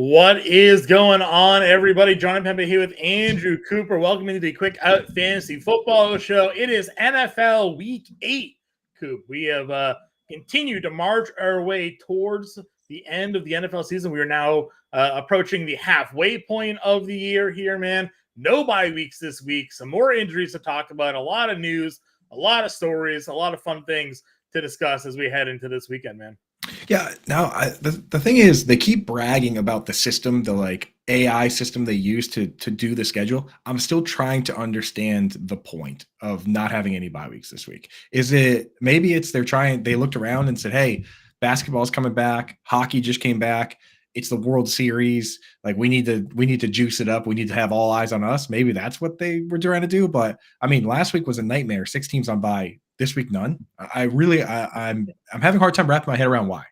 What is going on, everybody? John Impemba here with Andrew Cooper. Welcome to the Quick Out Fantasy Football Show. It is NFL Week 8, Coop. We have continued to march our way towards the end of the NFL season. We are now approaching the halfway point of the year here, man. No bye weeks this week. Some more injuries to talk about. A lot of news, a lot of stories, a lot of fun things to discuss as we head into this weekend, man. Yeah. Now, the thing is, they keep bragging about the system, the AI system they use to do the schedule. I'm still trying to understand the point of not having any bye weeks this week. Is it maybe it's they looked around and said, hey, basketball's coming back, hockey just came back. It's the World Series. Like we need to juice it up. We need to have all eyes on us. Maybe that's what they were trying to do. But I mean, last week was a nightmare. 6 teams on bye. This week, none. I'm having a hard time wrapping my head around why.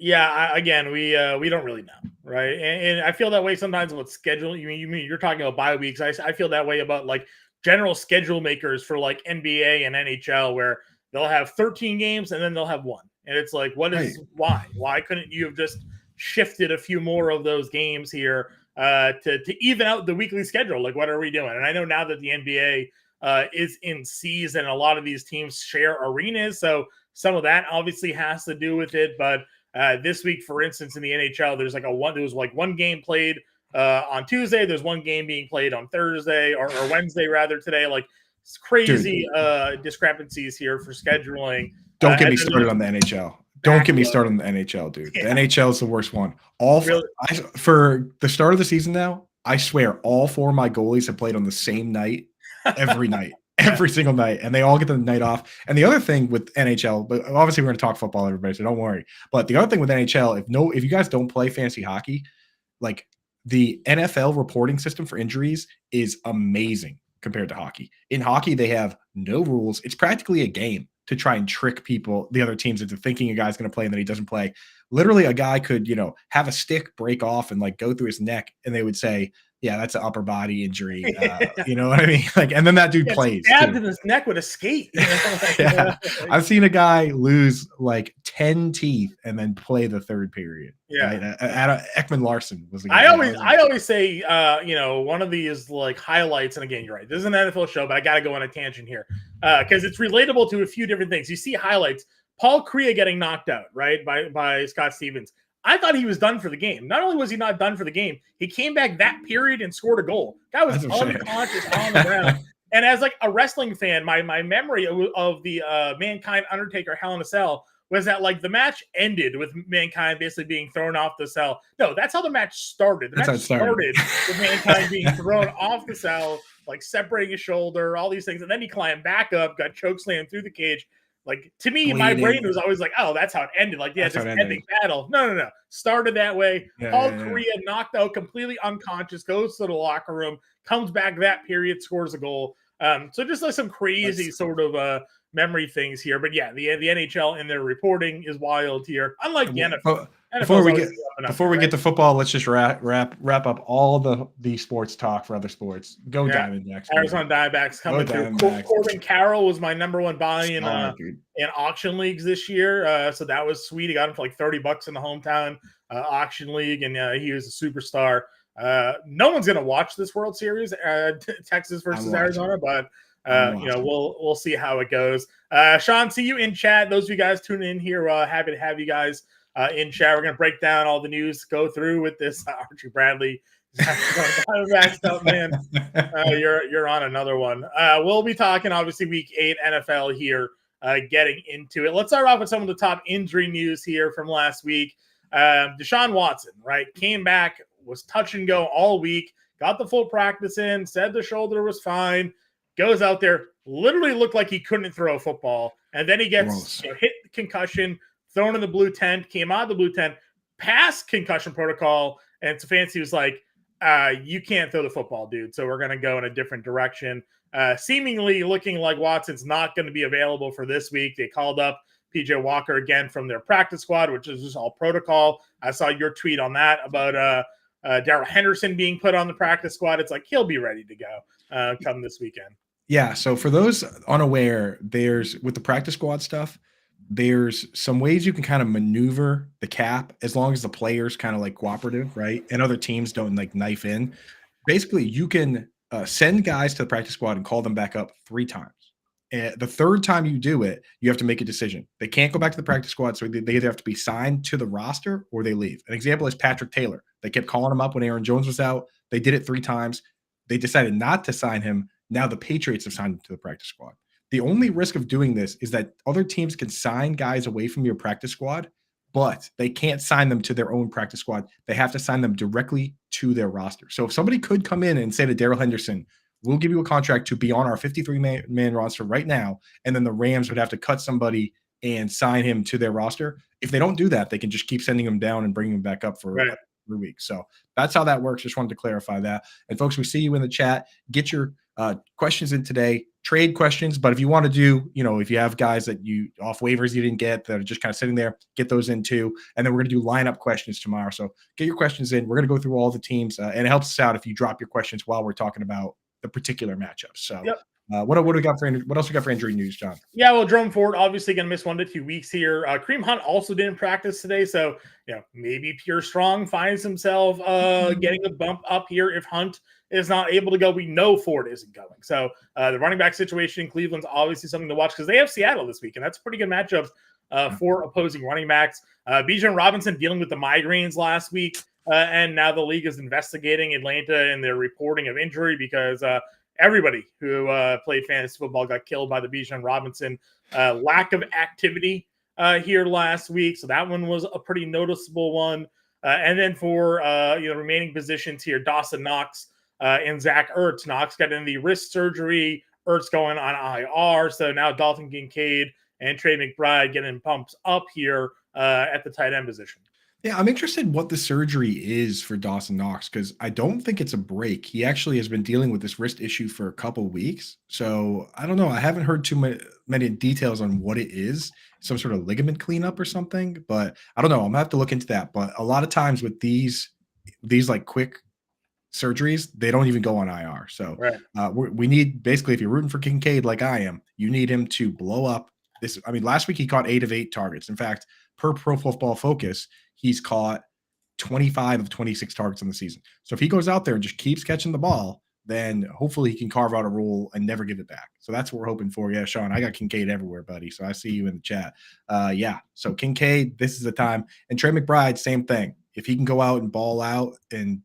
Yeah, again, we don't really know, right? And I feel that way sometimes with schedule. You mean you're talking about bye weeks? I feel that way about like general schedule makers for like NBA and NHL, where they'll have 13 games and then they'll have one, and it's like, what is why couldn't you have just shifted a few more of those games here to even out the weekly schedule? Like, what are we doing? And I know now that the NBA is in season, a lot of these teams share arenas, so some of that obviously has to do with it, but. This week, for instance, in the NHL, there was one game played on Tuesday. There's one game being played on Thursday or Wednesday rather today. Like it's crazy discrepancies here for scheduling. Don't get me started on the NHL. Don't get me started on the NHL, dude. Yeah. The NHL is the worst one. For the start of the season now, I swear all 4 of my goalies have played on the same night every night. Every single night, and they all get the night off. And the other thing with NHL, but obviously we're going to talk football, everybody, so don't worry. But the other thing with NHL, if you guys don't play fantasy hockey, like the NFL reporting system for injuries is amazing compared to hockey. In hockey, they have no rules. It's practically a game to try and trick people, the other teams, into thinking a guy's going to play and then he doesn't play. Literally, a guy could, have a stick break off and like go through his neck, and they would say, yeah, that's an upper body injury. You know what I mean? Like, and then that dude plays. Stabbed in his neck with a skate. Yeah, I've seen a guy lose like 10 teeth and then play the third period. Yeah, right? Ekman Larson was the guy. I always say, one of these like highlights. And again, you're right. This is an NFL show, but I got to go on a tangent here because it's relatable to a few different things. You see highlights. Paul Krea getting knocked out, right, by Scott Stevens. I thought he was done for the game. Not only was he not done for the game, he came back that period and scored a goal. Guy was unconscious on the ground. And as like a wrestling fan, my memory of the Mankind Undertaker Hell in a Cell was that like the match ended with Mankind basically being thrown off the cell. No, that's how the match started. The match started with Mankind being thrown off the cell, like separating his shoulder, all these things. And then he climbed back up, got chokeslammed through the cage. Like, to me, my brain was always like, oh, that's how it ended. Like, yeah, just ending battle. No. Started that way. Paul Krea knocked out, completely unconscious, goes to the locker room, comes back that period, scores a goal. So just like some crazy sort of memory things here. But yeah, the NHL and their reporting is wild here. Unlike the NFL. Before we get to football, let's just wrap up all the sports talk for other sports. Go Diamondbacks. Arizona Diamondbacks coming through. Corbin Carroll was my number one buy in auction leagues this year. So that was sweet. I got him for like $30 in the hometown auction league, and he was a superstar. No one's gonna watch this World Series, Texas versus Arizona, but we'll see how it goes. Sean, see you in chat. Those of you guys tuning in here, happy to have you guys in chat. We're gonna break down all the news, go through with this Archie Bradley. Stuff, man. You're on another one. We'll be talking obviously Week 8 NFL here, getting into it. Let's start off with some of the top injury news here from last week. Deshaun Watson, right, came back, was touch and go all week, got the full practice in, said the shoulder was fine, goes out there, literally looked like he couldn't throw a football, and then he gets hit concussion, thrown in the blue tent, came out of the blue tent, passed concussion protocol, and Stefanski was like, you can't throw the football, dude, so we're going to go in a different direction. Seemingly looking like Watson's not going to be available for this week. They called up PJ Walker again from their practice squad, which is just all protocol. I saw your tweet on that about Darrell Henderson being put on the practice squad. It's like he'll be ready to go come this weekend. Yeah, so for those unaware, with the practice squad stuff, there's some ways you can kind of maneuver the cap as long as the players kind of like cooperative, right? And other teams don't like knife in. Basically, you can send guys to the practice squad and call them back up 3 times. And the third time you do it, you have to make a decision. They can't go back to the practice squad, so they either have to be signed to the roster or they leave. An example is Patrick Taylor. They kept calling him up when Aaron Jones was out. They did it 3 times. They decided not to sign him. Now the Patriots have signed him to the practice squad. The only risk of doing this is that other teams can sign guys away from your practice squad, but they can't sign them to their own practice squad. They have to sign them directly to their roster. So if somebody could come in and say to Darrell Henderson, we'll give you a contract to be on our 53-man roster right now, and then the Rams would have to cut somebody and sign him to their roster. If they don't do that, they can just keep sending him down and bringing him back up for every week. So that's how that works. Just wanted to clarify that. And folks, we see you in the chat. Get your questions in today, trade questions. But if you want to do, if you have guys that you off waivers you didn't get that are just kind of sitting there, get those in too. And then we're going to do lineup questions tomorrow. So get your questions in. We're going to go through all the teams, and it helps us out if you drop your questions while we're talking about the particular matchups. So what do we got for what else we got for injury news, John? Yeah, well, Jerome Ford obviously going to miss 1 to 2 weeks here. Kareem Hunt also didn't practice today, so maybe Pierre Strong finds himself getting a bump up here if Hunt is not able to go. We know Ford isn't going, so the running back situation in Cleveland's obviously something to watch because they have Seattle this week, and that's a pretty good matchup for opposing running backs. Bijan Robinson dealing with the migraines last week, and now the league is investigating Atlanta and their reporting of injury because everybody who played fantasy football got killed by the Bijan Robinson lack of activity here last week. So that one was a pretty noticeable one. And then for remaining positions here, Dawson Knox and Zach Ertz. Knox got in the wrist surgery. Ertz going on IR. So now Dalton Kincaid and Trey McBride getting pumps up here at the tight end position. Yeah, I'm interested in what the surgery is for Dawson Knox because I don't think it's a break. He actually has been dealing with this wrist issue for a couple weeks. So I don't know. I haven't heard too many details on what it is, some sort of ligament cleanup or something. But I don't know. I'm going to have to look into that. But a lot of times with these like quick surgeries, they don't even go on IR. So we need basically, if you're rooting for Kincaid like I am, you need him to blow up this. I mean, last week he caught 8 of 8 targets. In fact, per Pro Football Focus, he's caught 25 of 26 targets in the season. So if he goes out there and just keeps catching the ball, then hopefully he can carve out a role and never give it back. So that's what we're hoping for. Yeah, Sean, I got Kincaid everywhere, buddy. So I see you in the chat. So Kincaid, this is the time. And Trey McBride, same thing. If he can go out and ball out and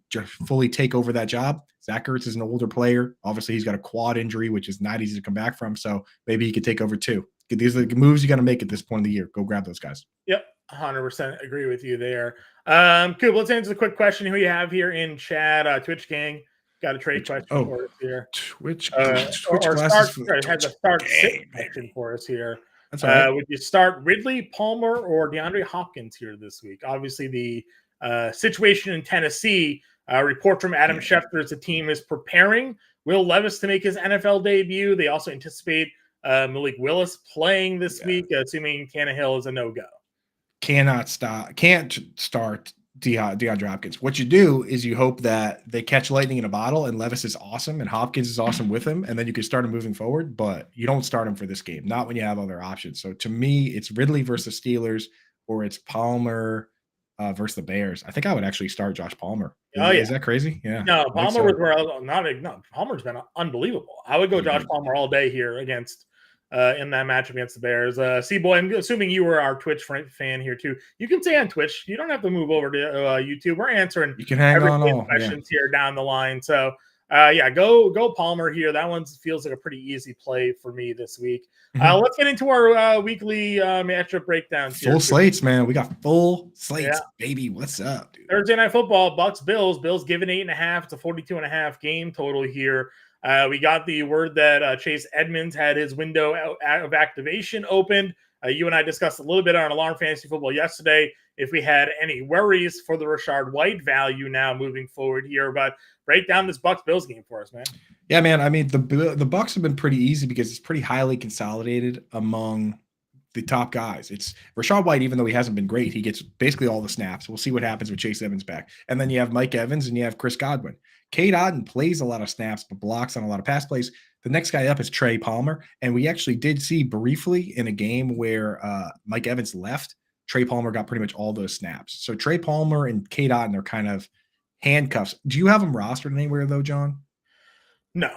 just fully take over that job, Zach Ertz is an older player. Obviously, he's got a quad injury, which is not easy to come back from. So maybe he could take over too. These are the moves you got to make at this point of the year. Go grab those guys. Yep, 100% agree with you there. Cool. Let's answer the quick question who we have here in chat. Twitch Gang got a trade question for us here. Twitch has a start sit question for us here. Would you start Ridley, Palmer, or DeAndre Hopkins here this week? Obviously, the situation in Tennessee. Report from Adam Schefter is the team is preparing Will Levis to make his NFL debut. They also anticipate Malik Willis playing this week, assuming Tannehill is a no-go. Can't start DeAndre Hopkins. What you do is you hope that they catch lightning in a bottle and Levis is awesome and Hopkins is awesome with him, and then you can start him moving forward, but you don't start him for this game, not when you have other options. So to me, it's Ridley versus Steelers or it's Palmer versus the Bears. I think I would actually start Josh Palmer. Is that crazy? Yeah. No, Palmer was where Palmer's been unbelievable. I would go Josh Palmer all day here against in that match against the Bears. C-Boy, I'm assuming you were our Twitch fan here too. You can stay on Twitch. You don't have to move over to YouTube. We're answering you can hang on questions here down the line. So go Palmer here. That one feels like a pretty easy play for me this week. Let's get into our weekly matchup breakdowns. Full slates, man. We got full slates, baby. What's up, dude? Thursday Night Football, Bucks-Bills. Bills given 8.5 to 42.5 game total here. We got the word that Chase Edmonds had his window of activation opened. You and I discussed a little bit on Alarm Fantasy Football yesterday if we had any worries for the Rashard White value now moving forward here. But break down this Bucks-Bills game for us, man. Yeah, man. I mean, the Bucks have been pretty easy because it's pretty highly consolidated among the top guys. It's Rashard White, even though he hasn't been great, he gets basically all the snaps. We'll see what happens with Chase Edmonds back. And then you have Mike Evans and you have Chris Godwin. Cade Otton plays a lot of snaps, but blocks on a lot of pass plays. The next guy up is Trey Palmer. And we actually did see briefly in a game where Mike Evans left, Trey Palmer got pretty much all those snaps. So Trey Palmer and Cade Otton are kind of handcuffs. Do you have them rostered anywhere though, John? No.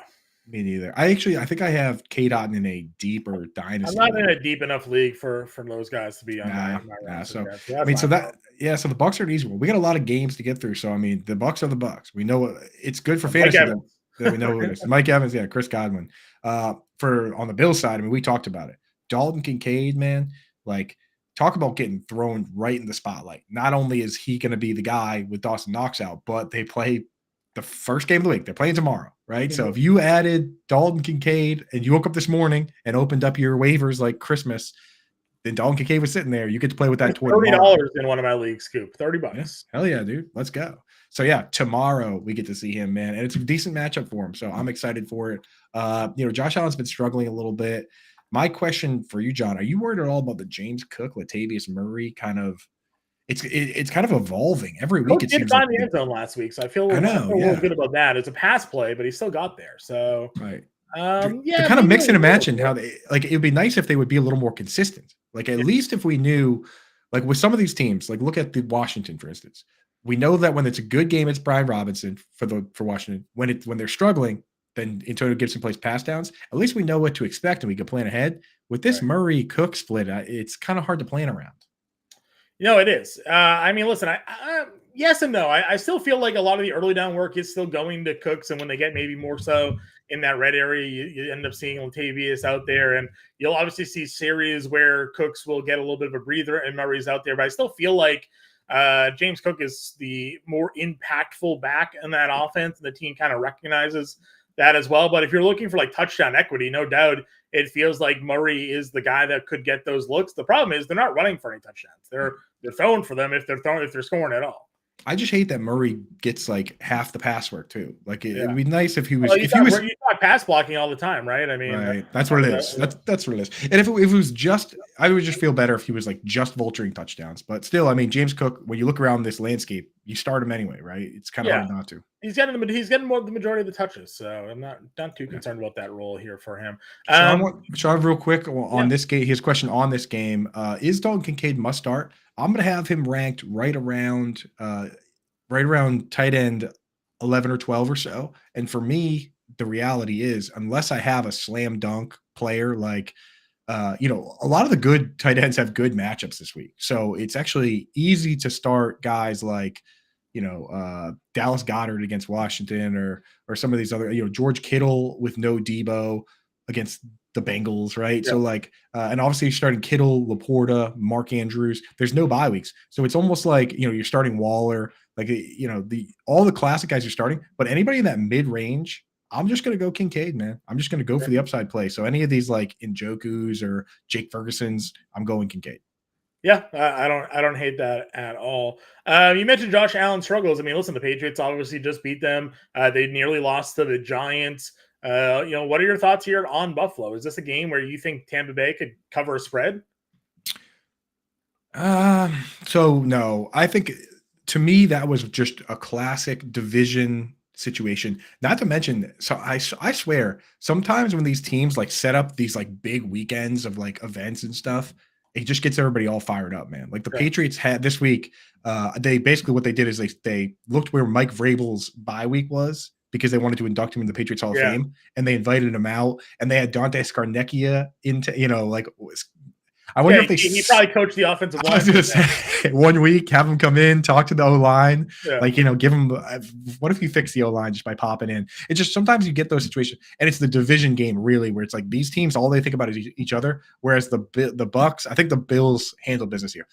Me neither. I think I have Cade Otton in a deeper dynasty. I'm not in a deep enough league for those guys to be on my roster. So I mean, so the Bucs are an easy one. We got a lot of games to get through. So I mean, the Bucs are the Bucs. We know it's good for fantasy that we know who it is. Mike Evans, Chris Godwin. For on the Bills side, I mean, we talked about it. Dalton Kincaid, man, like talk about getting thrown right in the spotlight. Not only is he going to be the guy with Dawson Knox out, but they play the first game of the week. They're playing tomorrow, right? So if you added Dalton Kincaid and you woke up this morning and opened up your waivers like Christmas, then Dalton Kincaid was sitting there. You get to play with that $30 in one of my leagues, Scoop. $30. Yeah. Hell yeah, dude. Let's go. So yeah, tomorrow we get to see him, man. And it's a decent matchup for him. So I'm excited for it. Josh Allen's been struggling a little bit. My question for you, John, are you worried at all about the James Cook, Latavius Murray kind of it's kind of evolving every week. He did find the end zone last week, so I feel a little good about that. It's a pass play, but he still got there. So right, they're kind of mixing and matching how they like. It would be nice if they would be a little more consistent. Like at least if we knew, like with some of these teams, like look at the Washington for instance. We know that when it's a good game, it's Brian Robinson for Washington. When they're struggling, then Antonio Gibson plays pass downs. At least we know what to expect and we can plan ahead. With this Murray Cook split, it's kind of hard to plan around. It is. I mean, listen, yes and no. I still feel like a lot of the early down work is still going to Cooks, and when they get maybe more so in that red area, you end up seeing Latavius out there, and you'll obviously see series where Cooks will get a little bit of a breather and Murray's out there. But I still feel like James Cook is the more impactful back in that offense, and the team kind of recognizes that as well. But if you're looking for like touchdown equity, no doubt it feels like Murray is the guy that could get those looks. The problem is they're not running for any touchdowns. They're throwing for them if they're scoring at all. I just hate that Murray gets like half the pass work too. Like it would be nice if he was. You talk pass blocking all the time, right? I mean, right. That's what it is. That's what it is. And if it was just, I would just feel better if he was like just vulturing touchdowns. But still, I mean, James Cook. When you look around this landscape, you start him anyway, right? It's kind of hard not to. He's getting more the majority of the touches, so I'm not too concerned about that role here for him. Sean, real quick on this game, his question on this game is Dalton Kincaid must start. I'm going to have him ranked right around tight end 11 or 12 or so. And for me, the reality is, unless I have a slam dunk player like, a lot of the good tight ends have good matchups this week. So it's actually easy to start guys like, Dallas Goedert against Washington or some of these other, George Kittle with no Debo against the Bengals, right? Yeah. So like, and obviously you're starting Kittle, Laporta, Mark Andrews. There's no bye weeks. So it's almost like, you're starting Waller, like, all the classic guys are starting, but anybody in that mid-range, I'm just going to go Kincaid, man. I'm just going to go for the upside play. So any of these like Njoku's or Jake Ferguson's, I'm going Kincaid. Yeah, I don't hate that at all. You mentioned Josh Allen struggles. I mean, listen, the Patriots obviously just beat them. They nearly lost to the Giants. What are your thoughts here on Buffalo? Is this a game where you think Tampa Bay could cover a spread? So no, I think to me that was just a classic division situation. Not to mention, so I swear sometimes when these teams like set up these like big weekends of like events and stuff, it just gets everybody all fired up, man. Like the Patriots had this week, they basically what they did is they looked where Mike Vrabel's bye week was because they wanted to induct him in the Patriots Hall of Fame, and they invited him out, and they had Dante Scarnecchia into, I wonder if he probably coached the offensive line. I was going to say 1 week, have him come in, talk to the O-line, give him. What if you fix the O-line just by popping in? It's just sometimes you get those situations, and it's the division game really where it's like these teams all they think about is each other, whereas the Bucs, I think the Bills handle business here.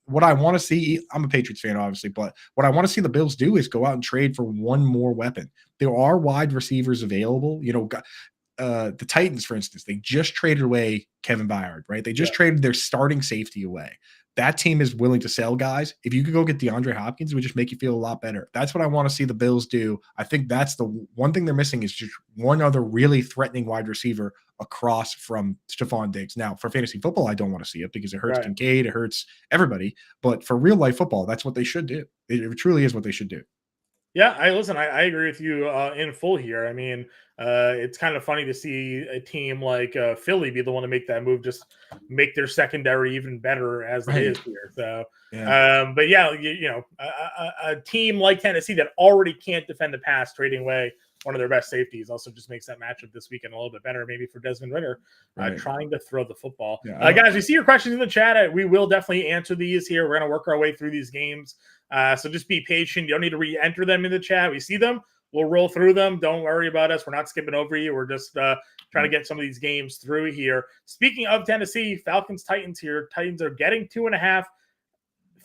What I want to see, I'm a Patriots fan, obviously, but what I want to see the Bills do is go out and trade for one more weapon. There are wide receivers available. The Titans, for instance, they just traded away Kevin Byard, right? They just traded their starting safety away. That team is willing to sell guys. If you could go get DeAndre Hopkins, it would just make you feel a lot better. That's what I want to see the Bills do. I think that's the one thing they're missing is just one other really threatening wide receiver across from Stephon Diggs. Now, for fantasy football, I don't want to see it because it hurts Kincaid, it hurts everybody. But for real life football, that's what they should do. It truly is what they should do. Yeah, I agree with you in full here. I mean, it's kind of funny to see a team like Philly be the one to make that move, just make their secondary even better as it is here. So, but yeah, a team like Tennessee that already can't defend the pass, trading away one of their best safeties, also just makes that matchup this weekend a little bit better, maybe for Desmond Ridder, trying to throw the football. Guys, we see your questions in the chat. We will definitely answer these here. We're going to work our way through these games. So just be patient. You don't need to re-enter them in the chat. We see them. We'll roll through them. Don't worry about us. We're not skipping over you. We're just trying to get some of these games through here. Speaking of Tennessee, Falcons, Titans here. Titans are getting 2.5.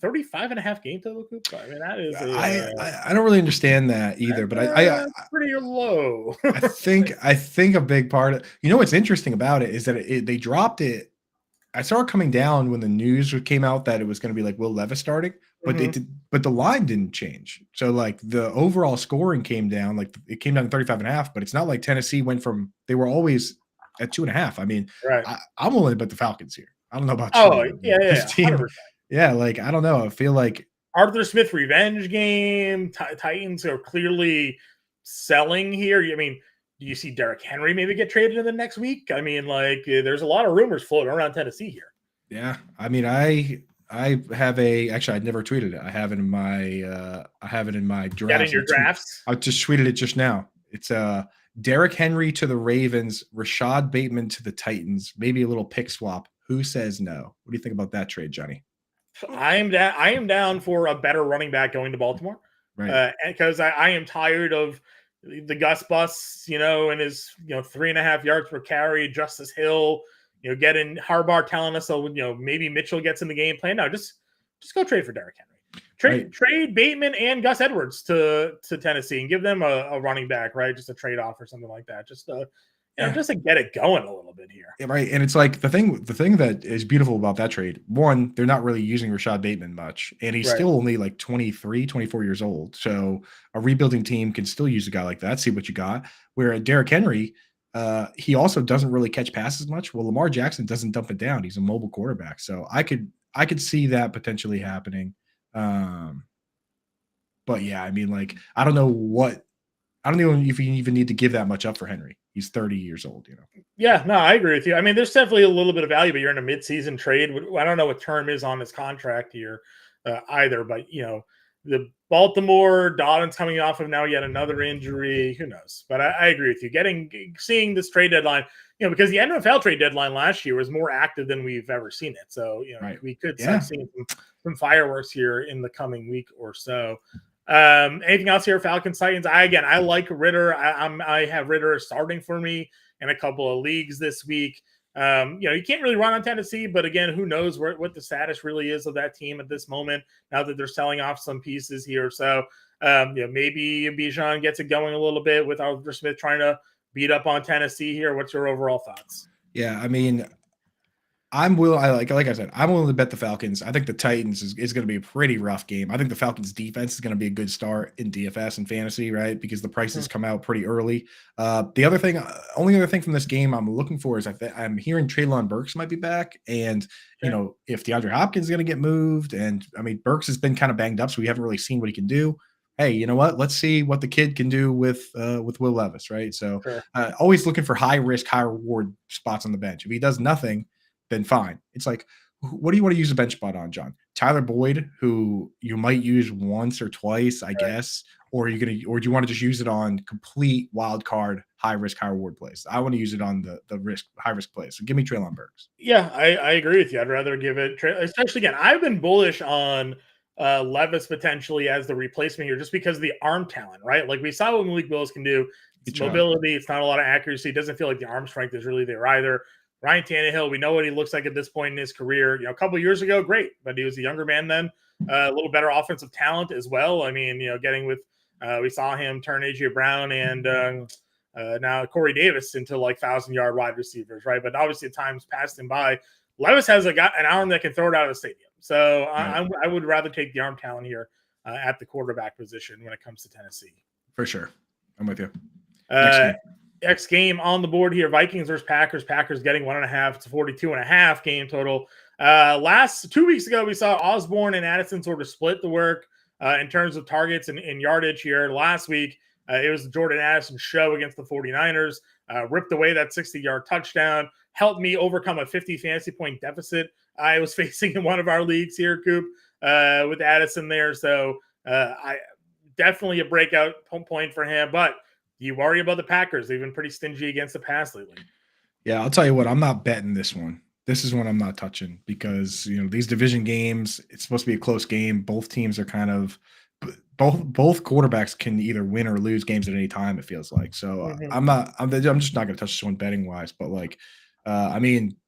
35.5 game total, Coop. I mean, that is I don't really understand that either, but I pretty low. I think a big part of, what's interesting about it is that they dropped it. I saw it coming down when the news came out that it was going to be like Will Levis starting, but but the line didn't change. So like the overall scoring came down, like it came down to 35.5, but it's not like Tennessee went from, they were always at 2.5. I mean, I'm willing to bet the Falcons here. I don't know about you. Oh, yeah. Team, yeah, like, I don't know. I feel like Arthur Smith revenge game. Titans are clearly selling here. I mean, do you see Derrick Henry maybe get traded in the next week? I mean, like, there's a lot of rumors floating around Tennessee here. Yeah, I mean, I have actually I never tweeted it. I have it in my drafts. Got in your drafts? I just tweeted it just now. It's Derrick Henry to the Ravens, Rashad Bateman to the Titans, maybe a little pick swap. Who says no? What do you think about that trade, Johnny? I am down for a better running back going to Baltimore, right? Because I am tired of the Gus Bus, and his 3.5 yards per carry. Justice Hill, getting Harbaugh telling us, maybe Mitchell gets in the game plan. No, just go trade for Derrick Henry. Trade Bateman and Gus Edwards to Tennessee and give them a running back, right? Just a trade off or something like that. Just to get it going a little bit here. Yeah, right. And it's like the thing that is beautiful about that trade, one, they're not really using Rashad Bateman much, and he's still only like 23, 24 years old. So a rebuilding team can still use a guy like that, see what you got. Where Derrick Henry, he also doesn't really catch passes much. Well, Lamar Jackson doesn't dump it down. He's a mobile quarterback. So I could see that potentially happening. But yeah, I mean, like, I don't know if you even need to give that much up for Henry. He's 30 years old, Yeah, no, I agree with you. I mean, there's definitely a little bit of value, but you're in a midseason trade. I don't know what term is on his contract here either, but, the Baltimore, Dalton's coming off of now yet another injury. Who knows? But I agree with you. Seeing this trade deadline, because the NFL trade deadline last year was more active than we've ever seen it. So, we could start seeing some fireworks here in the coming week or so. Anything else here, Falcons, Titans? I like Ridder. I have Ridder starting for me in a couple of leagues this week. You can't really run on Tennessee, but again, who knows what the status really is of that team at this moment now that they're selling off some pieces here. So, maybe Bijan gets it going a little bit with Arthur Smith trying to beat up on Tennessee here. What's your overall thoughts? Yeah, I mean, like I said, I'm willing to bet the Falcons. I think the Titans is going to be a pretty rough game. I think the Falcons defense is going to be a good start in DFS and fantasy, right? Because the prices come out pretty early. The only other thing from this game I'm looking for is I'm hearing Treylon Burks might be back. And, if DeAndre Hopkins is going to get moved, and I mean, Burks has been kind of banged up, so we haven't really seen what he can do. Hey, you know what? Let's see what the kid can do with Will Levis, right? So always looking for high risk, high reward spots on the bench. If he does nothing, then fine. It's like, what do you want to use a bench spot on, John? Tyler Boyd, who you might use once or twice, I guess, or do you want to just use it on complete wild card, high risk, high reward plays? I want to use it on the high risk plays. So give me Treylon Burks. Yeah, I agree with you. I'd rather give it, especially again, I've been bullish on Levis potentially as the replacement here, just because of the arm talent, right? Like we saw what Malik Willis can do. It's mobility. It's not a lot of accuracy. It doesn't feel like the arm strength is really there either. Ryan Tannehill, we know what he looks like at this point in his career. A couple of years ago, great, but he was a younger man then. A little better offensive talent as well. I mean, getting with we saw him turn A.J. Brown and now Corey Davis into like 1,000-yard wide receivers, right? But obviously, time's passed him by. Levis has an arm that can throw it out of the stadium. So I would rather take the arm talent here at the quarterback position when it comes to Tennessee. For sure. I'm with you. Next game on the board here, Vikings versus Packers. Packers getting 1.5. It's a 42.5 game total. Last 2 weeks ago, we saw Osborne and Addison sort of split the work. in terms of targets and yardage here. Last week, it was the Jordan Addison show against the 49ers. Ripped away that 60-yard touchdown, helped me overcome a 50 fantasy point deficit I was facing in one of our leagues here, Coop, with Addison there. So I definitely a breakout point for him. But you worry about the Packers. They've been pretty stingy against the pass lately. Yeah, I'll tell you what, I'm not betting this one. This is one I'm not touching because, these division games, it's supposed to be a close game. Both teams are kind of both quarterbacks can either win or lose games at any time, it feels like. So I'm just not going to touch this one betting wise, but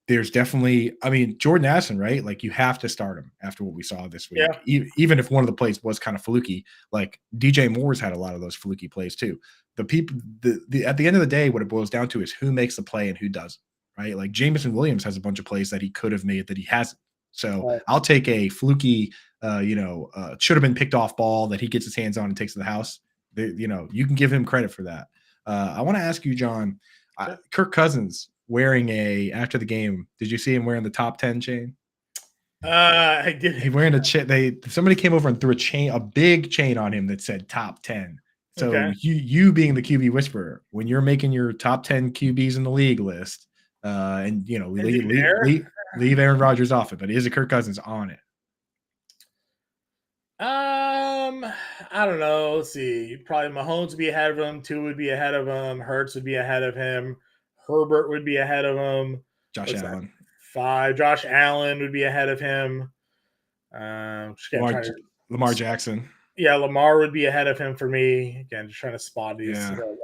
there's definitely, Jordan Addison, right? Like you have to start him after what we saw this week. Yeah. Even if one of the plays was kind of fluky, like DJ Moore's had a lot of those fluky plays too. At the end of the day, what it boils down to is who makes the play and who doesn't, right? Like Jameson Williams has a bunch of plays that he could have made that he hasn't. So I'll take a fluky, should have been picked off ball that he gets his hands on and takes to the house. You can give him credit for that. I want to ask you, John, Kirk Cousins wearing after the game. Did you see him wearing the top 10 chain? I did. He wearing a chain. Somebody came over and threw a big chain on him that said top 10. So you being the QB whisperer, when you're making your top 10 QBs in the league list, and leave Aaron Rodgers off it, but is it Kirk Cousins on it? I don't know. Let's see. Probably Mahomes would be ahead of him. 2 would be ahead of him. Hurts would be ahead of him. Herbert would be ahead of him. Josh Allen. 5. Josh Allen would be ahead of him. Lamar Jackson. Yeah, Lamar would be ahead of him for me. Again, just trying to spot these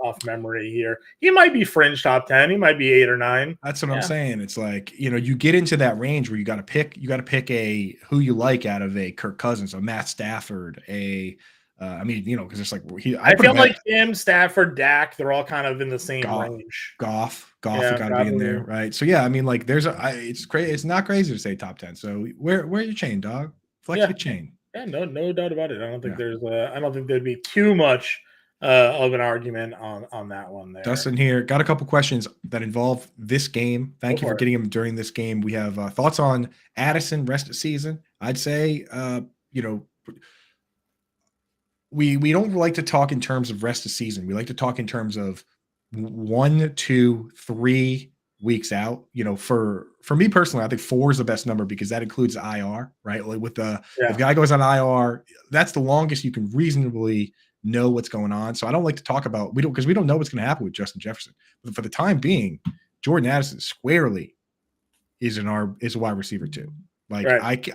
off memory here. He might be fringe top 10. He might be 8 or 9. That's what I'm saying. It's like, you get into that range where you got to pick a who you like out of a Kirk Cousins, a Matt Stafford, because it's like I feel like him, Stafford, Dak, they're all kind of in the same range. Goff, you got to be in there, right? So it's crazy. It's not crazy to say top 10. So where your chain, dog? Flex your chain. Yeah, no doubt about it. I don't think I don't think there'd be too much of an argument on that one there. Dustin here got a couple questions that involve this game. Thank you for getting them during this game. We have thoughts on Addison rest of season. I'd say, we don't like to talk in terms of rest of season. We like to talk in terms of 1, 2, 3 weeks out. For me personally, I think 4 is the best number because that includes IR, right? Like with if the guy goes on IR, that's the longest you can reasonably know what's going on. So I don't like to talk about because we don't know what's going to happen with Justin Jefferson. But for the time being, Jordan Addison squarely is a wide receiver too. Like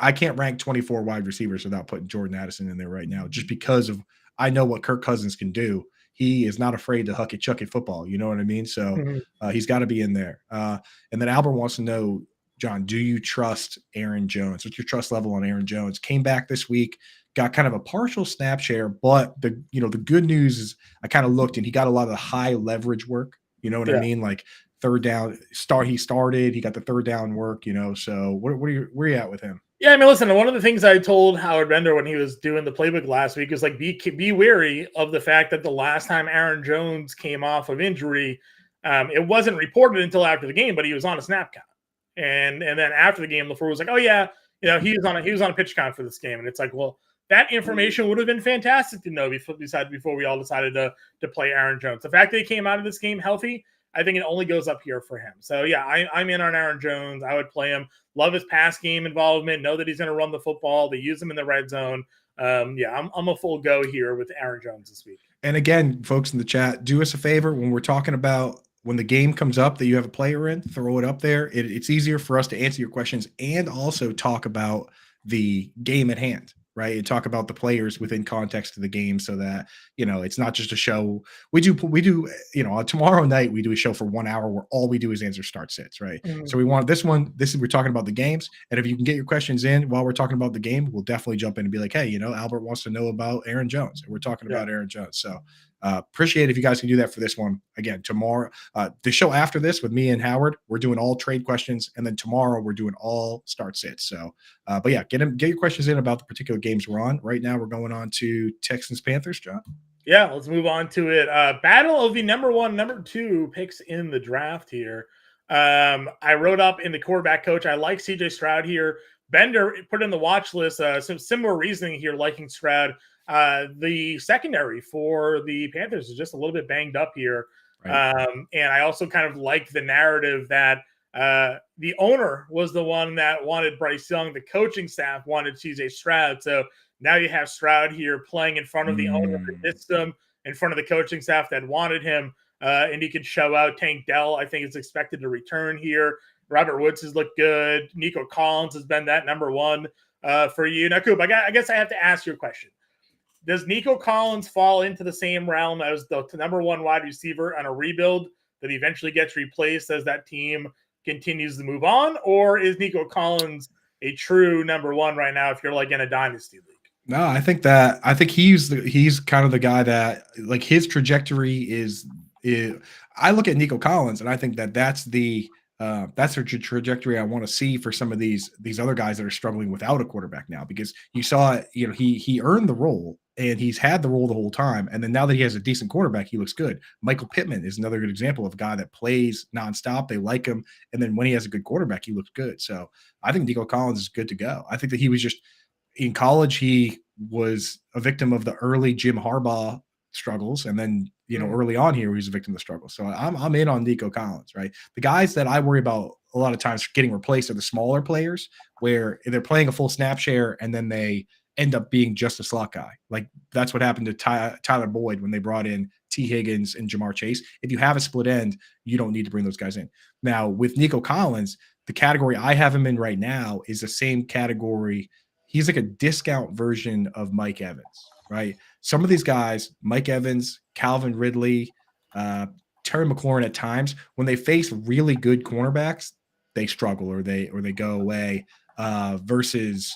I can't rank 24 wide receivers without putting Jordan Addison in there right now, just because I know what Kirk Cousins can do. He is not afraid to huck it, chuck it football. You know what I mean? So he's got to be in there. And then Albert wants to know, John, do you trust Aaron Jones? What's your trust level on Aaron Jones? Came back this week, got kind of a partial snap share, but the good news is I kind of looked and he got a lot of the high leverage work. You know what I mean? Like third down he started, he got the third down work, so where are you at with him? Yeah, listen, one of the things I told Howard Bender when he was doing the playbook last week is like, be wary of the fact that the last time Aaron Jones came off of injury, it wasn't reported until after the game, but he was on a snap count. And then after the game, LaFleur was like, oh yeah, he was on a pitch count for this game. And it's like, well, that information would have been fantastic to know before we all decided to play Aaron Jones. The fact that he came out of this game healthy, I think it only goes up here for him. So, yeah, I'm in on Aaron Jones. I would play him. Love his pass game involvement. Know that he's going to run the football. They use him in the red zone. I'm a full go here with Aaron Jones this week. And again, folks in the chat, do us a favor when we're talking about when the game comes up that you have a player in, throw it up there. It's easier for us to answer your questions and also talk about the game at hand. Right. And talk about the players within context of the game so that, it's not just a show. We do, tomorrow night, we do a show for 1 hour where all we do is answer start sits. Right. So we want we're talking about the games. And if you can get your questions in while we're talking about the game, we'll definitely jump in and be like, hey, Albert wants to know about Aaron Jones. And we're talking about Aaron Jones. So appreciate if you guys can do that for this one. Again, tomorrow, the show after this with me and Howard, we're doing all trade questions. And then tomorrow we're doing all start sits. So, but yeah, get your questions in about the particular games we're on. Right now we're going on to Texans Panthers, John. Yeah, let's move on to it. Battle of the number 1, number 2 picks in the draft here. I wrote up in the quarterback coach, I like CJ Stroud here. Bender put in the watch list some similar reasoning here, liking Stroud. the secondary for the Panthers is just a little bit banged up here. Right. And I also kind of like the narrative that the owner was the one that wanted Bryce Young. The coaching staff wanted CJ Stroud. So now you have Stroud here playing in front of the owner system, in front of the coaching staff that wanted him. And he can show out. Tank Dell, I think, is expected to return here. Robert Woods has looked good. Nico Collins has been that number one for you. Now, Coop, I guess I have to ask you a question. Does Nico Collins fall into the same realm as the number one wide receiver on a rebuild that eventually gets replaced as that team continues to move on? Or is Nico Collins a true number one right now if you're like in a dynasty league? No, I think he's kind of the guy that, like, his trajectory is I look at Nico Collins and I think that's the trajectory I want to see for some of these other guys that are struggling without a quarterback now, because you saw, he earned the role and he's had the role the whole time. And then now that he has a decent quarterback, he looks good. Michael Pittman is another good example of a guy that plays nonstop. They like him. And then when he has a good quarterback, he looks good. So I think Nico Collins is good to go. I think that he was just in college, he was a victim of the early Jim Harbaugh struggles. And then, early on here, he was a victim of the struggle. So I'm in on Nico Collins, right? The guys that I worry about a lot of times getting replaced are the smaller players where they're playing a full snap share and then they end up being just a slot guy. Like that's what happened to Tyler Boyd when they brought in T. Higgins and Jamar Chase. If you have a split end, you don't need to bring those guys in. Now with Nico Collins, the category I have him in right now is the same category. He's like a discount version of Mike Evans, right? Some of these guys, Mike Evans, Calvin Ridley, Terry McLaurin at times, when they face really good cornerbacks, they struggle or they go away versus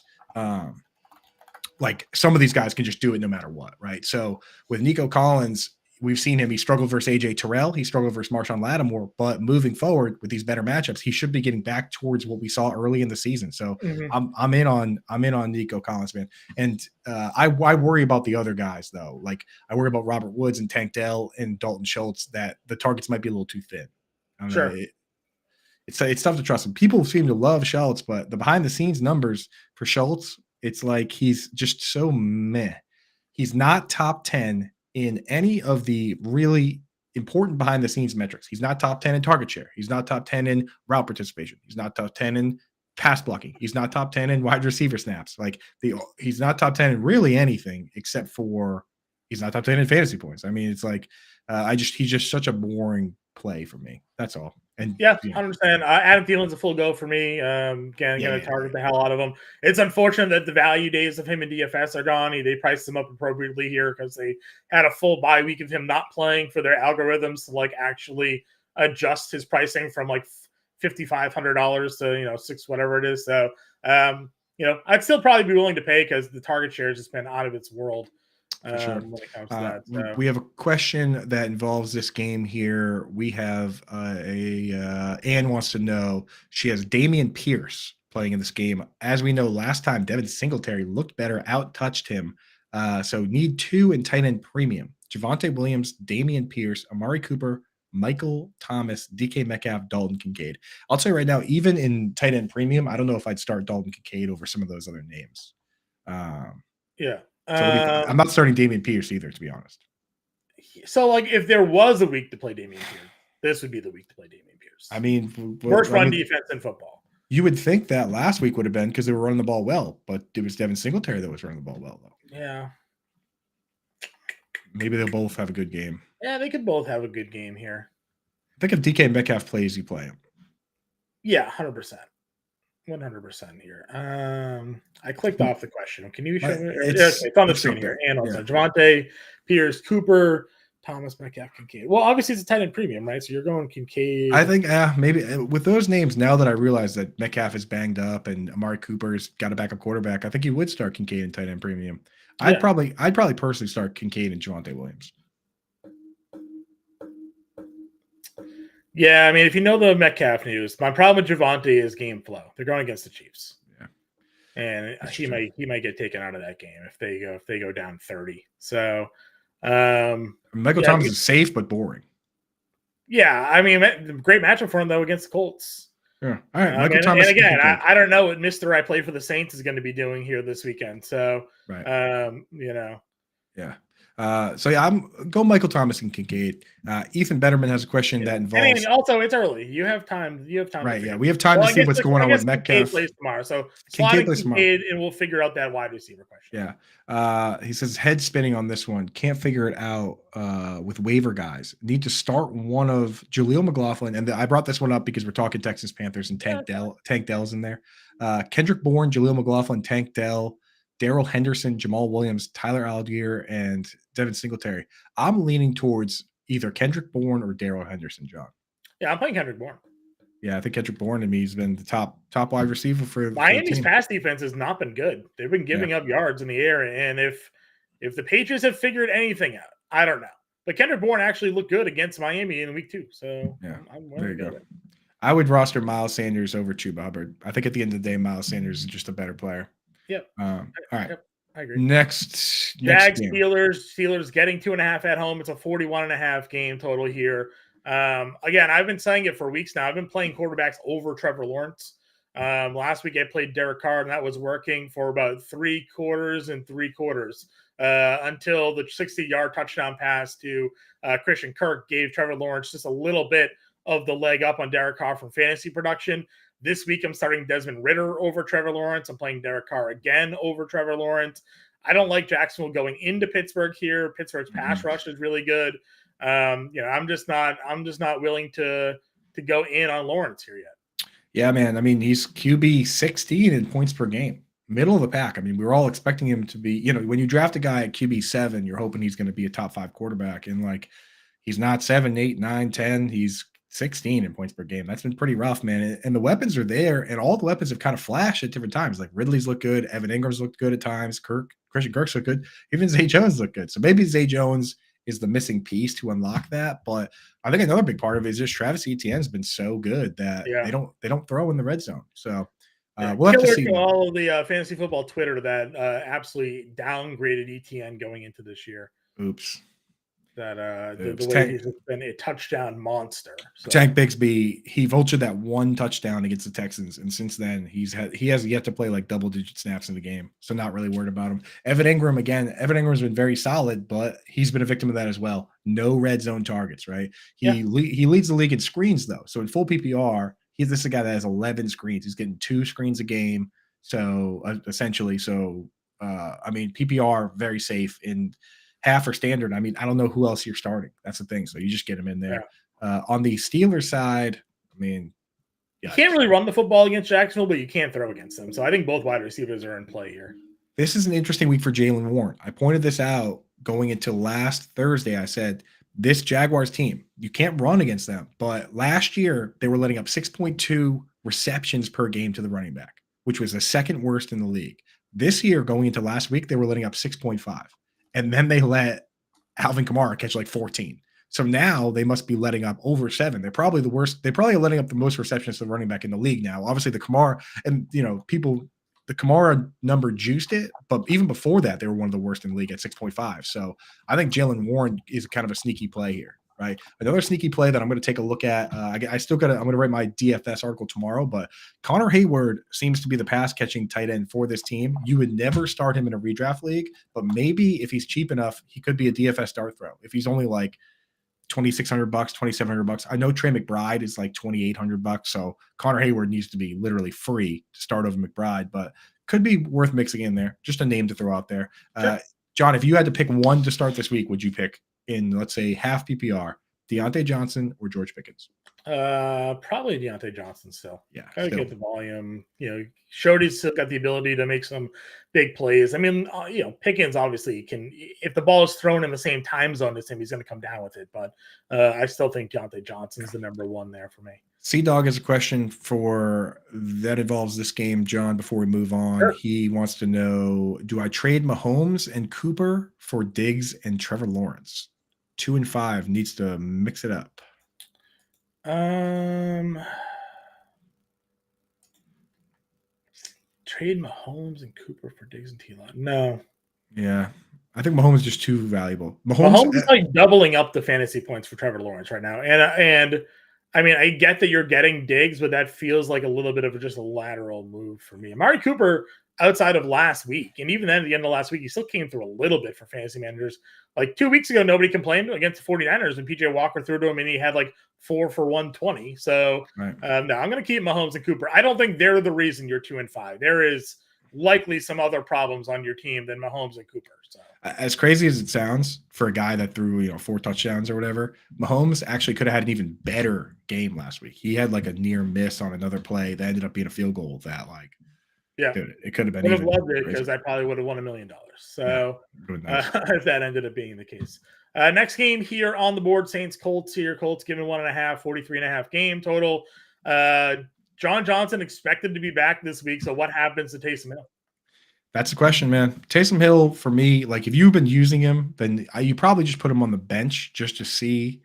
like some of these guys can just do it no matter what, right? So with Nico Collins, we've seen him. He struggled versus AJ Terrell. He struggled versus Marshawn Lattimore. But moving forward with these better matchups, he should be getting back towards what we saw early in the season. So I'm in on Nico Collins, man. And I worry about the other guys though. Like I worry about Robert Woods and Tank Dell and Dalton Schultz that the targets might be a little too thin. Sure. It's tough to trust him. People seem to love Schultz, but the behind the scenes numbers for Schultz, it's like he's just so meh. He's not top 10 in any of the really important behind the scenes metrics. He's not top 10 in target share. He's not top 10 in route participation. He's not top 10 in pass blocking. He's not top 10 in wide receiver snaps. Like he's not top 10 in really anything except for he's not top 10 in fantasy points. I mean, it's like he's just such a boring play for me. That's all. And yeah, 100%. Adam Thielen's a full go for me. Gonna target the hell out of him. It's unfortunate that the value days of him in DFS are gone. They priced him up appropriately here because they had a full bye week of him not playing for their algorithms to like actually adjust his pricing from like $5,500 to $6 whatever it is. So I'd still probably be willing to pay because the target share has just been out of its world. Sure. When it comes to that. So. We have a question that involves this game here. We have Ann wants to know, she has Dameon Pierce playing in this game. As we know, last time Devin Singletary looked better, out-touched him. So need 2 in tight end premium. Javonte Williams, Dameon Pierce, Amari Cooper, Michael Thomas, DK Metcalf, Dalton Kincaid. I'll tell you right now, even in tight end premium, I don't know if I'd start Dalton Kincaid over some of those other names. Yeah. So I'm not starting Dameon Pierce either, to be honest. So, like, if there was a week to play Dameon Pierce, this would be the week to play Dameon Pierce. I mean, worst run defense in football. You would think that last week would have been because they were running the ball well, but it was Devin Singletary that was running the ball well, though. Yeah. Maybe they'll both have a good game. Yeah, they could both have a good game here. I think if DK Metcalf plays, you play him. Yeah, 100%. 100% here. I clicked off the question. Can you show me? It's on the screen here. And also Javonte, Pierce, Cooper, Thomas, Metcalf, Kincaid. Well, obviously it's a tight end premium, right? So you're going Kincaid. I think maybe with those names, now that I realize that Metcalf is banged up and Amari Cooper's got a backup quarterback, I think you would start Kincaid in tight end premium. I'd probably personally start Kincaid and Javonte Williams. Yeah, I mean, if you know the Metcalf news, my problem with Javonte is game flow. They're going against the Chiefs. Yeah. And he might get taken out of that game if they go down 30. So Michael Thomas is safe but boring. Yeah, I mean, great matchup for him though against the Colts. Yeah. All right. Michael Thomas. And again, I don't know what Mr. I Play for the Saints is going to be doing here this weekend. So right. Yeah. So yeah, I'm go Michael Thomas and Kincaid. Ethan Betterman has a question that involves. And also, it's early. You have time. Right. Yeah, we have time to see what's going on with Metcalf. Kincaid plays tomorrow, so slide in Kincaid, and we'll figure out that wide receiver question. Yeah. He says head spinning on this one. Can't figure it out with waiver guys. Need to start one of Jaleel McLaughlin, and I brought this one up because we're talking Texans Panthers and Tank Dell's in there. Kendrick Bourne, Jaleel McLaughlin, Tank Dell, Darrell Henderson, Jamal Williams, Tyler Algier, and Devin Singletary. I'm leaning towards either Kendrick Bourne or Darrell Henderson, John. Yeah, I'm playing Kendrick Bourne. Yeah, I think Kendrick Bourne to me has been the top wide receiver for Miami's pass defense has not been good. They've been giving up yards in the air, and if the Patriots have figured anything out, I don't know. But Kendrick Bourne actually looked good against Miami in week 2. So yeah, there you go. I would roster Miles Sanders over Chuba Hubbard. I think at the end of the day, Miles Sanders is just a better player. Yep. All right. Yep, I agree. Next Jags, game. Steelers getting 2.5 at home. It's a 41.5 game total here. Again, I've been saying it for weeks now. I've been playing quarterbacks over Trevor Lawrence. Last week I played Derek Carr, and that was working for about 3 quarters and 3 quarters until the 60-yard touchdown pass to Christian Kirk gave Trevor Lawrence just a little bit of the leg up on Derek Carr from fantasy production. This week, I'm starting Desmond Ridder over Trevor Lawrence. I'm playing Derek Carr again over Trevor Lawrence. I don't like Jacksonville going into Pittsburgh here. Pittsburgh's pass rush is really good. I'm just not willing to go in on Lawrence here yet. Yeah, man. I mean, he's QB 16 in points per game, middle of the pack. I mean, we were all expecting him to be. When you draft a guy at QB 7, you're hoping he's going to be a top 5 quarterback, and he's not 7, 8, 9, 10. He's 16 in points per game. That's been pretty rough, man. And the weapons are there, and all the weapons have kind of flashed at different times. Like Ridley's looked good, Evan Ingram's looked good at times, Christian Kirk's looked good, even Zay Jones looked good. So maybe Zay Jones is the missing piece to unlock that. But I think another big part of it is just Travis Etienne's been so good that they don't throw in the red zone. So we'll have to see. All of the fantasy football Twitter that absolutely downgraded Etienne going into this year. Oops. That the way he's been a touchdown monster. So. Tank Bigsby, he vultured that 1 touchdown against the Texans, and since then he has yet to play double-digit snaps in the game, so not really worried about him. Evan Ingram's been very solid, but he's been a victim of that as well. No red zone targets, right? He leads the league in screens though, so in full PPR, this is a guy that has 11 screens. He's getting 2 screens a game, so essentially, I mean PPR very safe in half or standard. I mean, I don't know who else you're starting. That's the thing. So you just get him in there. On the Steelers side, I mean, you can't really run the football against Jacksonville, but you can't throw against them. So I think both wide receivers are in play here. This is an interesting week for Jaylen Warren. I pointed this out going into last Thursday. I said, this Jaguars team, you can't run against them. But last year, they were letting up 6.2 receptions per game to the running back, which was the second worst in the league. This year, going into last week, they were letting up 6.5. And then they let Alvin Kamara catch 14. So now they must be letting up over 7. They're probably the worst. They're probably letting up the most receptions to the running back in the league now. Obviously, the Kamara and the Kamara number juiced it, but even before that, they were one of the worst in the league at 6.5. So I think Jaylen Warren is kind of a sneaky play here, right? Another sneaky play that I'm going to take a look at. I'm going to write my DFS article tomorrow, but Connor Hayward seems to be the pass catching tight end for this team. You would never start him in a redraft league, but maybe if he's cheap enough, he could be a DFS start throw. If he's only $2,600, $2,700. I know Trey McBride is $2,800. So Connor Hayward needs to be literally free to start over McBride, but could be worth mixing in there. Just a name to throw out there. Sure. John, if you had to pick one to start this week, would you pick in, let's say, half PPR, Deontay Johnson or George Pickens? Probably Deontay Johnson still. Yeah. Gotta get the volume. Shody's still got the ability to make some big plays. I mean, Pickens obviously can, if the ball is thrown in the same time zone as him, he's going to come down with it. But I still think Deontay Johnson's the number 1 there for me. C-Dog has a question that involves this game, John, before we move on. Sure. He wants to know, do I trade Mahomes and Cooper for Diggs and Trevor Lawrence? 2 and 5 needs to mix it up. Trade Mahomes and Cooper for Diggs and T-Law. No. Yeah. I think Mahomes is just too valuable. Mahomes is doubling up the fantasy points for Trevor Lawrence right now. And I mean, I get that you're getting Diggs, but that feels like a little bit of just a lateral move for me. Amari Cooper, outside of last week. And even then, at the end of last week, he still came through a little bit for fantasy managers. Like 2 weeks ago, nobody complained against the 49ers, and PJ Walker threw to him, and he had like 4 for 120. So, right. No, I'm going to keep Mahomes and Cooper. I don't think they're the reason you're 2-5. There is likely some other problems on your team than Mahomes and Cooper. So, as crazy as it sounds for a guy that threw 4 touchdowns or whatever, Mahomes actually could have had an even better game last week. He had like a near miss on another play that ended up being a field goal. That like, yeah, dude, it could have been. I would have loved it because I probably would have won $1 million. So nice. If that ended up being the case. Next game here on the board, Saints Colts here. Colts given 1.5, 43.5 game total. John Johnson expected to be back this week. So what happens to Taysom Hill? That's the question, man. Taysom Hill, for me, like if you've been using him, then you probably just put him on the bench just to see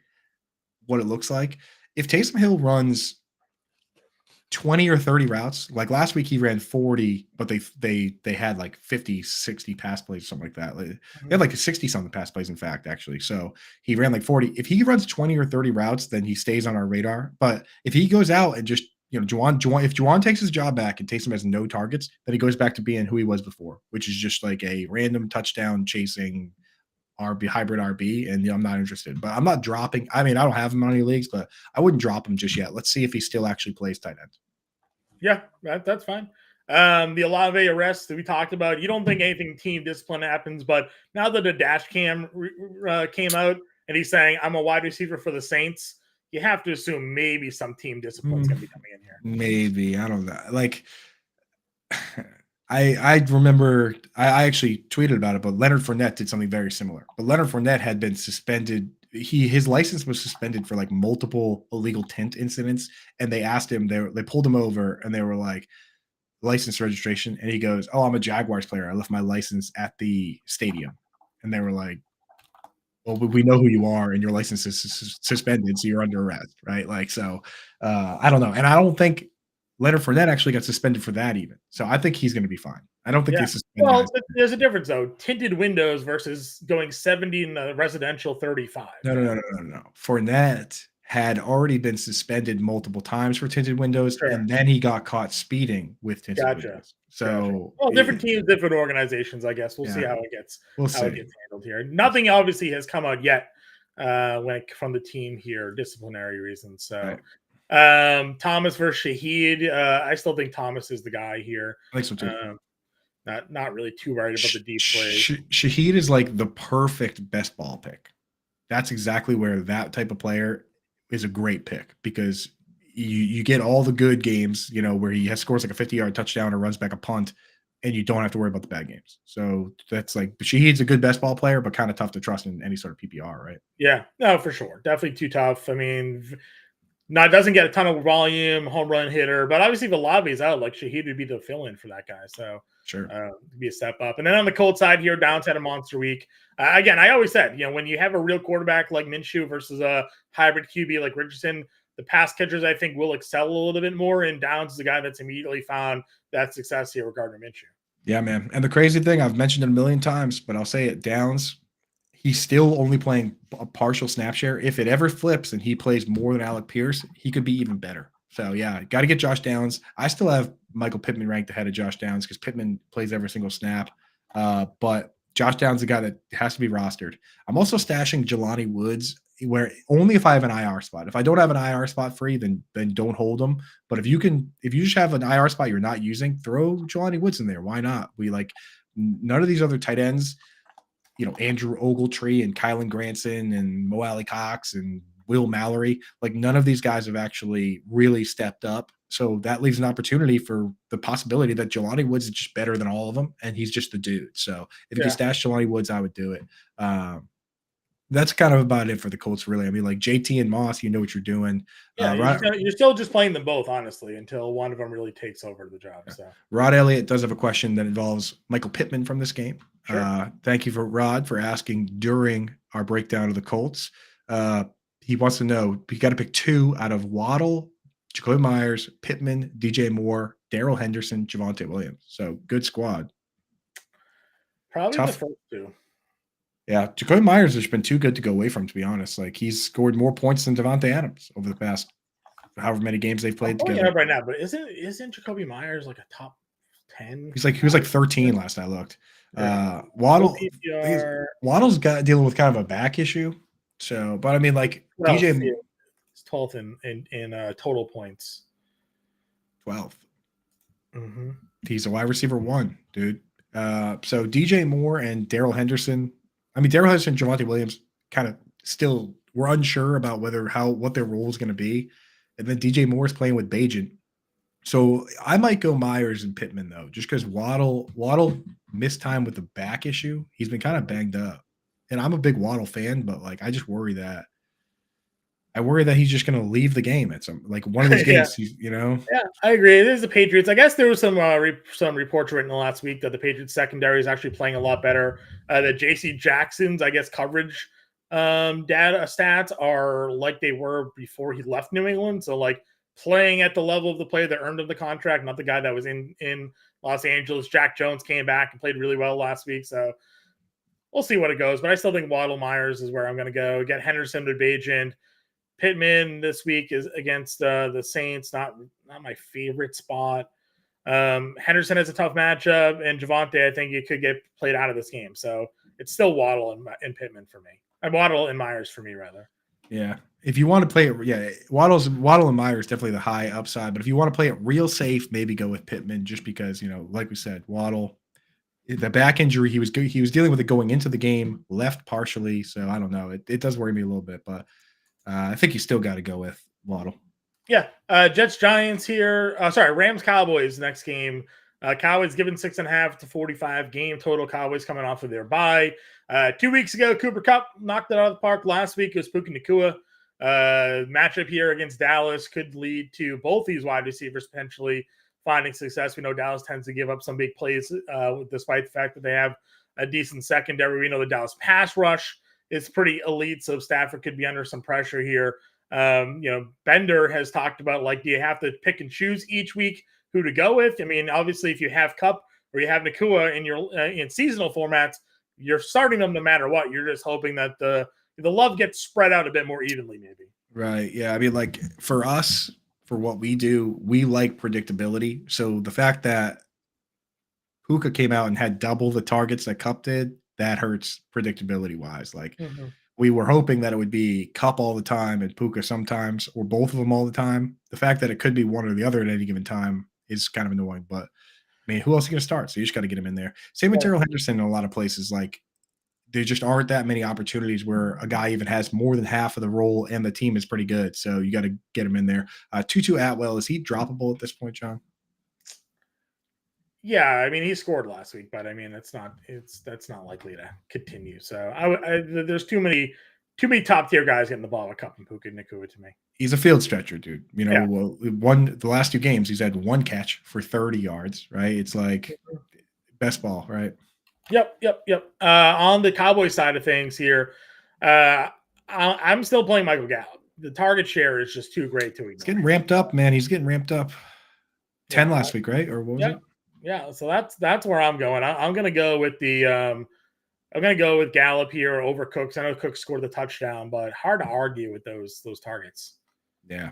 what it looks like. If Taysom Hill runs 20 or 30 routes, like last week he ran 40, but they had like 50, 60 pass plays, something like that. They had like 60 something pass plays, in fact, actually. So he ran like 40. If he runs 20 or 30 routes, then he stays on our radar. But if he goes out and just if Juwan takes his job back and Taysom has no targets, then he goes back to being who he was before, which is just like a random touchdown chasing RB, hybrid RB, and I'm not interested. But I'm not dropping. I mean, I don't have him on any leagues, but I wouldn't drop him just yet. Let's see if he still actually plays tight end. Yeah, that's fine. The Olave arrest that we talked about, you don't think anything team discipline happens, but now that the dash cam came out and he's saying, I'm a wide receiver for the Saints, you have to assume maybe some team discipline is going to be coming in here. Maybe. I don't know. Like, I remember I actually tweeted about it, but Leonard Fournette did something very similar. But Leonard Fournette had been suspended. His license was suspended for like multiple illegal tint incidents, and they asked him. They pulled him over, and they were like, license registration, and he goes, "Oh, I'm a Jaguars player. I left my license at the stadium," and they were like, "Well, we know who you are, and your license is suspended, so you're under arrest, right?" Like, so I don't know, and I don't think Leonard Fournette actually got suspended for that even. So I think he's going to be fine. I don't think they suspend. Well, there's a difference though. Tinted windows versus going 70 in the residential 35. No. Fournette had already been suspended multiple times for tinted windows, and then he got caught speeding with tinted windows. So, well, different teams, different organizations. I guess we'll see how it gets. It gets handled here. Nothing obviously has come out yet from the team here, disciplinary reasons. So. Right. Thomas versus Shaheed. I still think Thomas is the guy here. I think so too. Not really too worried about the deep plays. Shaheed is like the perfect best ball pick. That's exactly where that type of player is a great pick, because you get all the good games, where he scores like a 50-yard touchdown or runs back a punt, and you don't have to worry about the bad games. So that's like, Shaheed's a good best ball player, but kind of tough to trust in any sort of PPR, right? Yeah, no, for sure. Definitely too tough. I mean, doesn't get a ton of volume, home run hitter, but obviously if Olave's out, like Shaheed would be the fill-in for that guy. So sure, be a step up. And then on the Colts side here, Downs had a monster week. Again, I always said, when you have a real quarterback like Minshew versus a hybrid QB like Richardson, the pass catchers, I think, will excel a little bit more. And Downs is the guy that's immediately found that success here regarding Minshew. Yeah, man. And the crazy thing, I've mentioned it a million times, but I'll say it, Downs, he's still only playing a partial snap share. If it ever flips and he plays more than Alec Pierce, he could be even better. So, yeah, got to get Josh Downs. I still have Michael Pittman ranked ahead of Josh Downs because Pittman plays every single snap. But Josh Downs is a guy that has to be rostered. I'm also stashing Jelani Woods, where only if I have an IR spot. If I don't have an IR spot free, then don't hold him. But if you just have an IR spot you're not using, throw Jelani Woods in there. Why not? None of these other tight ends, Andrew Ogletree and Kylan Granson and Mo Alley Cox and Will Mallory, like none of these guys have actually really stepped up. So that leaves an opportunity for the possibility that Jelani Woods is just better than all of them, and he's just the dude. So if you can stash Jelani Woods, I would do it. That's kind of about it for the Colts, really. I mean, like JT and Moss, you know what you're doing. Yeah, you're still just playing them both, honestly, until one of them really takes over the job. So Rod Elliott does have a question that involves Michael Pittman from this game. Sure. Thank you for Rod for asking during our breakdown of the Colts. He wants to know, you got to pick 2 out of Waddle, Jacoby Myers, Pittman, DJ Moore, Darrell Henderson, Javonte Williams. So good squad. Probably the first 2. Yeah, Jacoby Myers has been too good to go away from, to be honest. Like, he's scored more points than Devontae Adams over the past however many games they've played together. Right now, but isn't Jacoby Myers like a top 10. He was like 13 last I looked. Waddle's got dealing with kind of a back issue. So, but I mean, like DJ is 12th in total points. 12th. Mm-hmm. He's a wide receiver 1, dude. So DJ Moore and Darrell Henderson. I mean, Darrell Henderson and Javonte Williams kind of still were unsure about what their role is going to be. And then DJ Moore is playing with Bagent. So I might go Myers and Pittman though, just because Waddle missed time with the back issue. He's been kind of banged up, and I'm a big Waddle fan, but like I worry that he's just going to leave the game at some one of these games. Yeah, I agree. It is the Patriots. I guess there was some reports written last week that the Patriots secondary is actually playing a lot better. That J.C. Jackson's coverage data stats are like they were before he left New England. So playing at the level of the player that earned him the contract, not the guy that was in Los Angeles. Jack Jones came back and played really well last week. So we'll see what it goes. But I still think Waddle Myers is where I'm going to go. Get Henderson to Bagent. Pittman this week is against the Saints. Not my favorite spot. Henderson has a tough matchup. And Javonte, I think you could get played out of this game. So it's still Waddle and Pittman for me. And Waddle and Myers for me, rather. Yeah. If you want to play it, Waddle and Myers definitely the high upside. But if you want to play it real safe, maybe go with Pittman just because, like we said, Waddle, the back injury, he was dealing with it going into the game, left partially. So I don't know. It does worry me a little bit, but I think you still got to go with Waddle. Yeah. Jets Giants here. Rams Cowboys next game. Cowboys given 6.5 to 45 game total. Cowboys coming off of their bye. 2 weeks ago, Cooper Kupp knocked it out of the park. Last week it was Puka Nacua. Matchup here against Dallas could lead to both these wide receivers potentially finding success. We know Dallas tends to give up some big plays despite the fact that they have a decent secondary. We know the Dallas pass rush is pretty elite, so Stafford could be under some pressure here. Bender has talked about do you have to pick and choose each week who to go with? I mean, obviously, if you have Kupp or you have Nacua in your in seasonal formats, you're starting them no matter what. You're just hoping that the love gets spread out a bit more evenly, maybe. Right. Yeah. I mean, for us, for what we do, we like predictability. So the fact that Puka came out and had double the targets that Kupp did, that hurts predictability wise. We were hoping that it would be Kupp all the time and Puka sometimes, or both of them all the time. The fact that it could be one or the other at any given time is kind of annoying. But I mean, who else is going to start? So you just got to get him in there. Same with Darrell Henderson in a lot of places. There just aren't that many opportunities where a guy even has more than half of the role and the team is pretty good. So you got to get him in there. Tutu Atwell, is he droppable at this point, John? Yeah, I mean, he scored last week, but I mean, that's not likely to continue. So there's too many top tier guys getting the ball with Kupp and Puka Nacua to me. He's a field stretcher, dude. The last 2 games, he's had 1 catch for 30 yards, right? It's best ball, right? Yep. On the Cowboys side of things here, I'm still playing Michael Gallup. The target share is just too great to ignore. He's getting ramped up, man. He's getting ramped up. 10 last week, right? Or what was it? Yeah. So that's where I'm going. I'm going to go with I'm going to go with Gallup here over Cooks. I know Cooks scored the touchdown, but hard to argue with those targets. Yeah.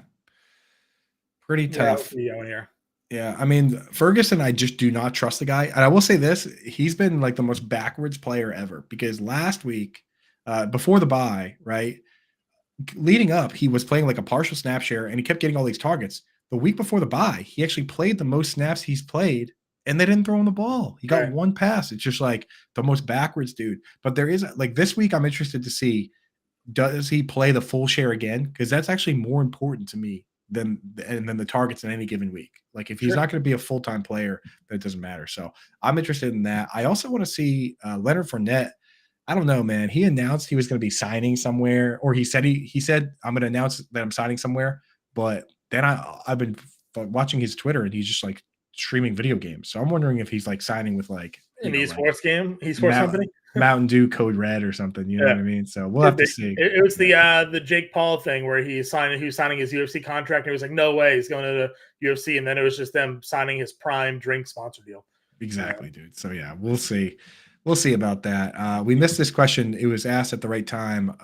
Pretty tough. Here. Yeah, I mean, Ferguson, I just do not trust the guy. And I will say this, he's been the most backwards player ever because last week, before the bye, right, leading up, he was playing a partial snap share and he kept getting all these targets. The week before the bye, he actually played the most snaps he's played and they didn't throw him the ball. He got 1 pass. It's just the most backwards dude. But there is this week, I'm interested to see, does he play the full share again? Because that's actually more important to me than the targets in any given week. If he's not going to be a full-time player, that doesn't matter. So I'm interested in that. I also want to see Leonard Fournette. I don't know, man. He announced he was going to be signing somewhere, or he said I'm going to announce that I'm signing somewhere. But then I've been watching his Twitter and he's just streaming video games. So I'm wondering if he's signing with an esports company. Mountain Dew Code Red or something, you know what I mean? So we'll have to see. It was the Jake Paul thing where he was signing his UFC contract and he was no way he's going to the UFC, and then it was just them signing his Prime drink sponsor deal. Exactly, dude. So yeah, we'll see about that. We missed this question. It was asked at the right time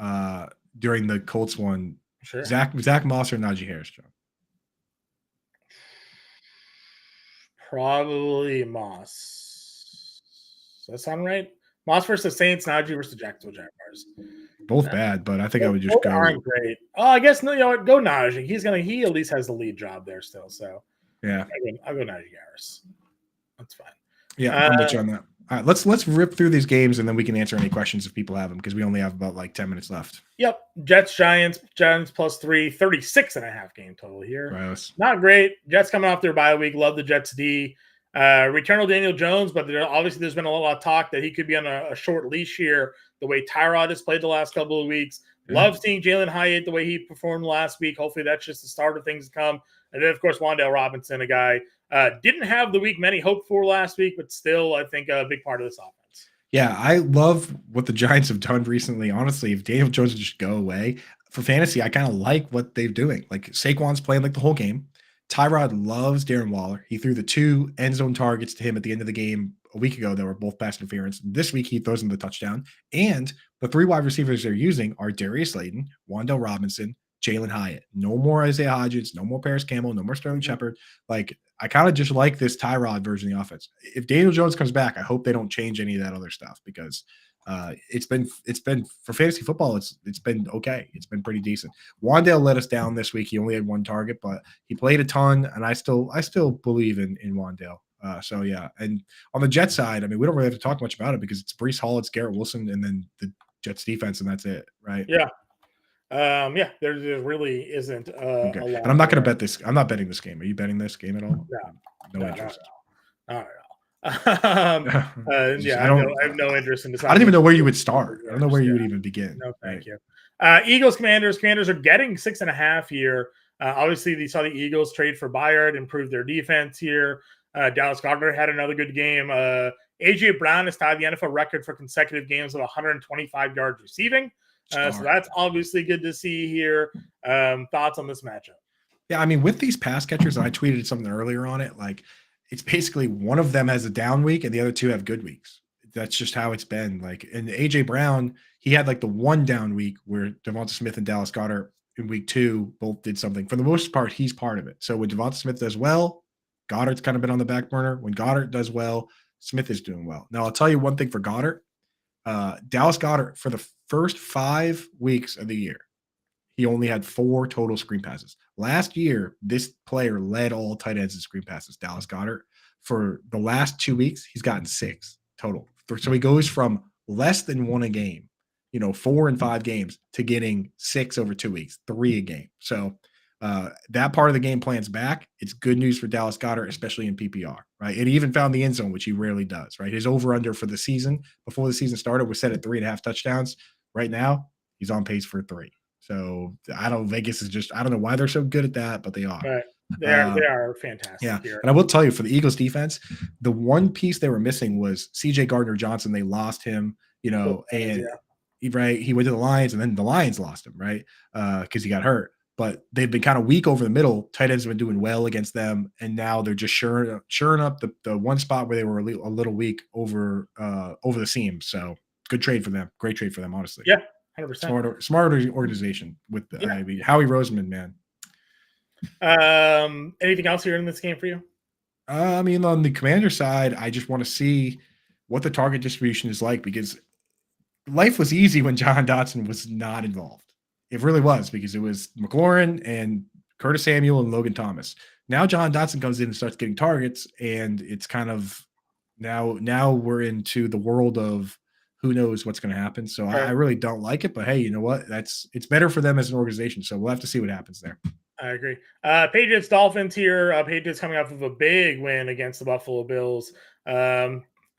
during the Colts one. Sure. Zach Moss or Najee Harris, John? Probably Moss. Does that sound right? Moss versus the Saints, Najee versus the Jacksonville Jaguars. Both bad, but I think I would just go. Aren't great. Oh, I guess no. You know what? Go Najee. He at least has the lead job there still. So yeah, I'll go Najee Harris. That's fine. Yeah, I'm with you on that. All right, let's rip through these games and then we can answer any questions if people have them because we only have about like 10 minutes left. Yep. Jets, Giants +3, 36.5 game total here. Gross. Not great. Jets coming off their bye week. Love the Jets D. Return of Daniel Jones, but there's been a lot of talk that he could be on a short leash here. The way Tyrod has played the last couple of weeks. Love seeing Jalen Hyatt the way he performed last week. Hopefully that's just the start of things to come. And then, of course, Wan'Dale Robinson, a guy didn't have the week many hoped for last week, but still, I think, a big part of this offense. Yeah, I love what the Giants have done recently. Honestly, if Daniel Jones would just go away for fantasy, I kind of like what they're doing. Like Saquon's playing like the whole game. Tyrod loves Darren Waller. He threw the 2 end zone targets to him at the end of the game a week ago that were both pass interference. This week, he throws him the touchdown. And the 3 wide receivers they're using are Darius Slayton, Wan'Dale Robinson, Jalen Hyatt. No more Isaiah Hodgins, no more Paris Campbell, no more Sterling Shepard. Like, I kind of just like this Tyrod version of the offense. If Daniel Jones comes back, I hope they don't change any of that other stuff because it's been for fantasy football, it's been okay. It's been pretty decent. Wan'Dale let us down this week. He only had 1 target, but he played a ton, and I still believe in Wan'Dale. So yeah, and on the Jets side, I mean, we don't really have to talk much about it because it's Breece Hall, it's Garrett Wilson, and then the Jets defense, and that's it, right? Yeah. There really isn't okay. And I'm not going to bet this. I'm not betting this game. Are you betting this game at all? No interest. Not at all. Yeah, I have no interest in this. I don't even know where you would start. I don't know where you would even begin. No, thank you. Eagles, Commanders. Commanders are getting 6.5 here. Obviously, they saw the Eagles trade for Byard, improve their defense here. Dallas Goedert had another good game. A.J. Brown has tied the NFL record for consecutive games of 125 yards receiving. So that's obviously good to see here. Thoughts on this matchup? Yeah, I mean, with these pass catchers, and I tweeted something earlier on it, like it's basically one of them has a down week and the other 2 have good weeks. That's just how it's been. Like, and A.J. Brown, he had like the 1 down week where Devonta Smith and Dallas Goedert in week 2 both did something. For the most part, he's part of it. So when Devonta Smith does well, Goddard's kind of been on the back burner. When Goddard does well, Smith is doing well. Now, I'll tell you one thing for Goddard. Dallas Goedert, for the first 5 weeks of the year, he only had 4 total screen passes. Last year, this player led all tight ends in screen passes, Dallas Goedert. For the last 2 weeks, he's gotten 6 total. So he goes from less than 1 a game, 4 and 5 games, to getting 6 over 2 weeks, 3 a game. So that part of the game plan's back. It's good news for Dallas Goedert, especially in PPR, right? And he even found the end zone, which he rarely does, right? His over-under for the season, before the season started, was set at 3.5 touchdowns. Right now, he's on pace for 3. So Vegas is just, I don't know why they're so good at that, but they are. Right. They are fantastic. Yeah. Here. And I will tell you, for the Eagles defense, the one piece they were missing was CJ Gardner-Johnson. They lost him, and right, he went to the Lions, and then the Lions lost him, right? Because he got hurt. But they've been kind of weak over the middle. Tight ends have been doing well against them, and now they're just shoring up the one spot where they were a little weak over the seam. So good trade for them. Great trade for them, honestly. Yeah, 100%. Smart organization with Howie Roseman, man. Anything else here in this game for you? I mean, on the Commander side, I just want to see what the target distribution is like because life was easy when John Dotson was not involved. It really was because it was McLaurin and Curtis Samuel and Logan Thomas. Now John Dotson comes in and starts getting targets, and it's kind of now we're into the world of who knows what's going to happen. So I really don't like it, but hey, you know what? It's better for them as an organization. So we'll have to see what happens there. I agree. Patriots Dolphins here. Patriots coming off of a big win against the Buffalo Bills.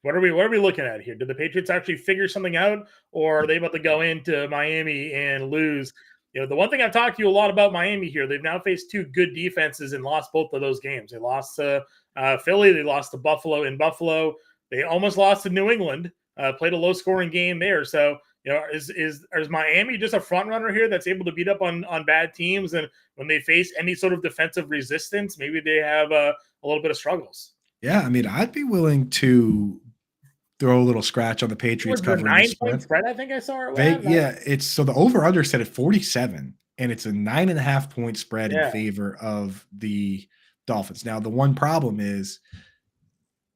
What are we looking at here? Did the Patriots actually figure something out, or are they about to go into Miami and lose? The one thing I've talked to you a lot about Miami here, they've now faced 2 good defenses and lost both of those games. They lost to Philly. They lost to Buffalo in Buffalo. They almost lost to New England. Played a low-scoring game there. So, is Miami just a front runner here that's able to beat up on bad teams? And when they face any sort of defensive resistance, maybe they have a little bit of struggles. Yeah, I mean, I'd be willing to throw a little scratch on the Patriots covering the 9-point spread. I think I saw it. It's so the over/under set at 47, and it's a 9.5 point spread in favor of the Dolphins. Now, the one problem is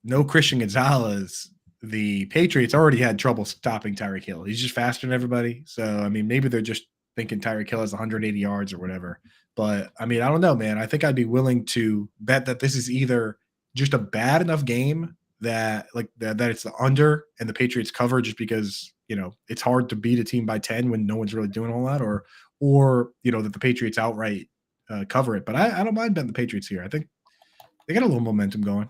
no Christian Gonzalez, the Patriots already had trouble stopping Tyreek Hill. He's just faster than everybody. So, I mean, maybe they're just thinking Tyreek Hill has 180 yards or whatever. But, I mean, I don't know, man. I think I'd be willing to bet that this is either just a bad enough game that it's the under and the Patriots cover just because, it's hard to beat a team by 10 when no one's really doing all that, or that the Patriots outright cover it. But I don't mind betting the Patriots here. I think they got a little momentum going,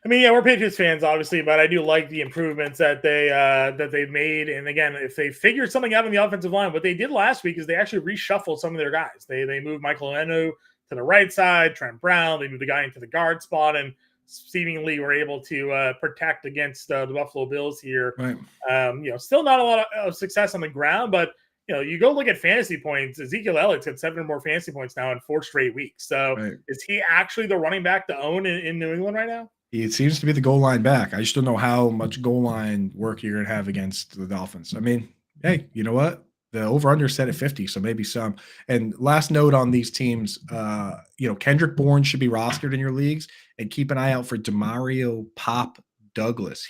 I mean, yeah, we're Patriots fans, obviously, but I do like the improvements that they've made. And again, if they figured something out on the offensive line, what they did last week is they actually reshuffled some of their guys. They moved Michael Eno to the right side, Trent Brown. They moved the guy into the guard spot, and seemingly were able to protect against the Buffalo Bills here. Right. Still not a lot of success on the ground, but you go look at fantasy points. Ezekiel Elliott's had 7 or more fantasy points now in 4 straight weeks. So Is he actually the running back to own in New England right now? It seems to be the goal line back. I just don't know how much goal line work you're going to have against the Dolphins. I mean, hey, you know what? The over-under set at 50, so maybe some. And last note on these teams, Kendrick Bourne should be rostered in your leagues, and keep an eye out for Demario Pop Douglas.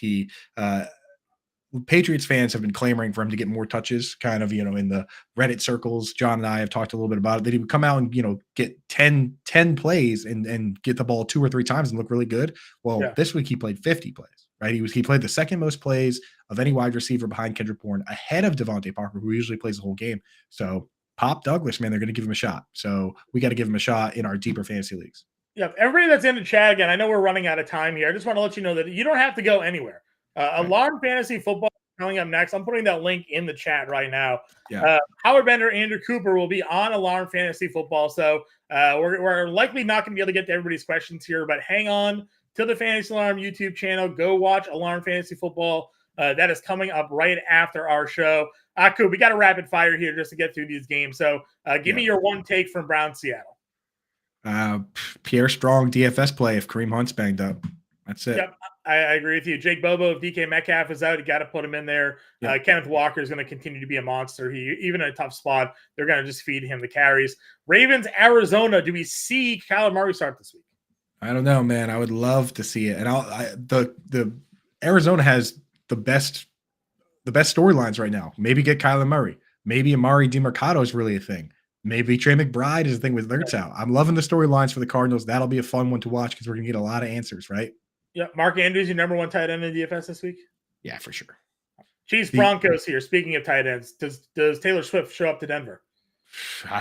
Patriots fans have been clamoring for him to get more touches, kind of, in the Reddit circles. John and I have talked a little bit about it, that he would come out and, get 10 plays and get the ball 2 or 3 times and look really good. Well, This week he played 50 plays, right? He played the second most plays of any wide receiver behind Kendrick Bourne, ahead of Devontae Parker, who usually plays the whole game. So Pop Douglas, man, they're going to give him a shot. So we got to give him a shot in our deeper fantasy leagues. Yeah, everybody that's in the chat, again, I know we're running out of time here. I just want to let you know that you don't have to go anywhere. Alarm Fantasy Football coming up next. I'm putting that link in the chat right now. Yeah. Howard Bender, Andrew Cooper will be on Alarm Fantasy Football. So we're likely not going to be able to get to everybody's questions here, but hang on to the Fantasy Alarm YouTube channel. Go watch Alarm Fantasy Football. That is coming up right after our show. Coop, we got a rapid fire here just to get through these games. So give me your one take from Brown Seattle. Pierre Strong DFS play if Kareem Hunt's banged up. That's it. Yep, I agree with you. Jake Bobo, if DK Metcalf is out, you got to put him in there. Yep. Kenneth Walker is going to continue to be a monster. Even in a tough spot, they're going to just feed him the carries. Ravens, Arizona. Do we see Kyler Murray start this week? I don't know, man. I would love to see it. And the Arizona has the best storylines right now. Maybe get Kyler Murray. Maybe Amari DeMarcado is really a thing. Maybe Trey McBride is a thing with Lurtz out. I'm loving the storylines for the Cardinals. That'll be a fun one to watch because we're going to get a lot of answers, right? Yeah, Mark Andrews, your number 1 tight end in DFS this week? Yeah, for sure. Chiefs Broncos here. Speaking of tight ends, does Taylor Swift show up to Denver?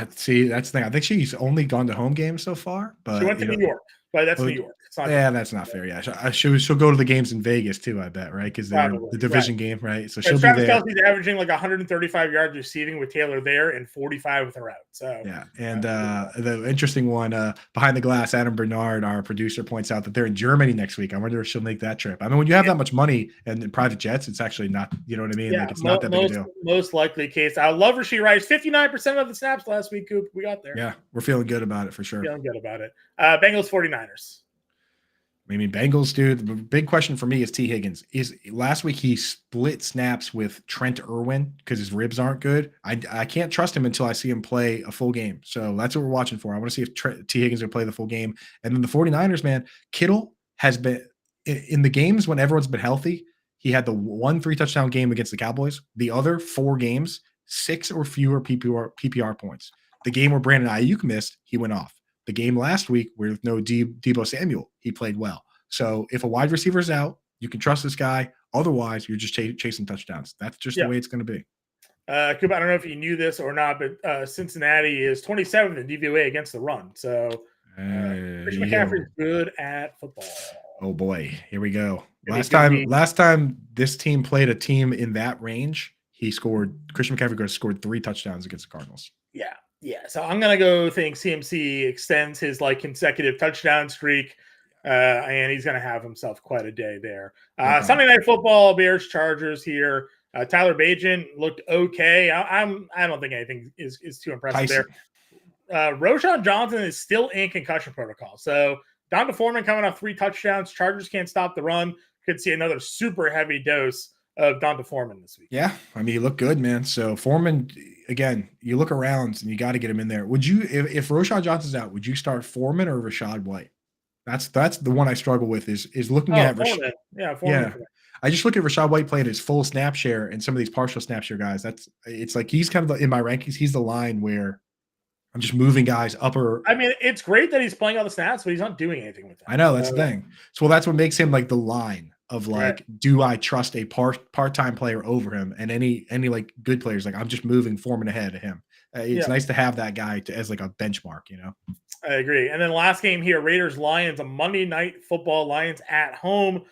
See, that's the thing. I think she's only gone to home games so far. But she went to New York. But that's New York. That's not fair. Yeah, she'll go to the games in Vegas too, I bet, right? Because they're the division game, right? So she'll be there. Travis Kelce's averaging like 135 yards receiving with Taylor there and 45 with her out. So yeah, and the interesting one behind the glass, Adam Bernard, our producer, points out that they're in Germany next week. I wonder if she'll make that trip. I mean, when you have that much money and in private jets, it's actually not. You know what I mean? Yeah, like it's not that big a deal. Most likely case. I love Rashee Rice. 59% of the snaps last week, Coop. We got there. Yeah, we're feeling good about it for sure. Feeling good about it. Bengals 49ers. I mean, Bengals, dude, the big question for me is T. Higgins. Last week he split snaps with Trent Irwin because his ribs aren't good. I can't trust him until I see him play a full game. So that's what we're watching for. I want to see if T. Higgins will play the full game. And then the 49ers, man, Kittle has been in the games when everyone's been healthy. He had the 1 3-touchdown game against the Cowboys. The other 4 games, 6 or fewer PPR points. The game where Brandon Ayuk missed, he went off. The game last week with no Deebo Samuel, he played well. So if a wide receiver is out, you can trust this guy. Otherwise, you're just chasing touchdowns. That's just the way it's going to be. Coop, I don't know if you knew this or not, but Cincinnati is 27th in DVOA against the run. So Christian McCaffrey is good at football. Oh boy, here we go. Last time this team played a team in that range, Christian McCaffrey scored 3 touchdowns against the Cardinals. Yeah. So I'm gonna go think CMC extends his consecutive touchdown streak, and he's gonna have himself quite a day there. Sunday Night Football, Bears Chargers here. Tyler Bagent looked okay. I don't think anything is too impressive there. Roshan Johnson is still in concussion protocol. So Donta Foreman coming off 3 touchdowns. Chargers can't stop the run. Could see another super heavy dose of Donta Foreman this week. Yeah, I mean, he looked good, man. So Foreman, again, you look around and you got to get him in there. Would you, if Roshan Johnson's out, would you start Foreman or Rashad White? That's the one I struggle with is looking at Foreman. I just look at Rachaad White playing his full snap share and some of these partial snap share guys. It's like he's kind of in my rankings. He's the line where I'm just moving guys upper. I mean, it's great that he's playing all the snaps, but he's not doing anything with them. I know that's the thing. So that's what makes him like the line of like, do I trust a part-time player over him? And any like good players, like I'm just moving Foreman ahead of him. It's nice to have that guy as like a benchmark, you know. I agree. And then last game here, Raiders-Lions, a Monday Night Football. Lions at home.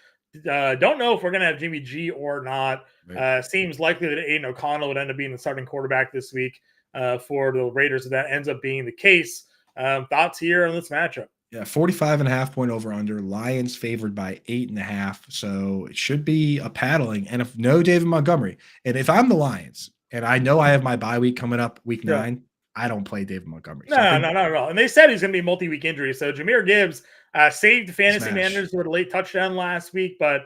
Don't know if we're going to have Jimmy G or not. Right. Seems likely that Aiden O'Connell would end up being the starting quarterback this week for the Raiders. If that ends up being the case. Thoughts here on this matchup? Yeah, 45.5 point over under. Lions favored by 8.5. So it should be a paddling. And if no David Montgomery, and if I'm the Lions and I know I have my bye week coming up week 9, I don't play David Montgomery. No, not at all. And they said he's going to be multi-week injury. So Jahmyr Gibbs saved fantasy managers with a late touchdown last week, but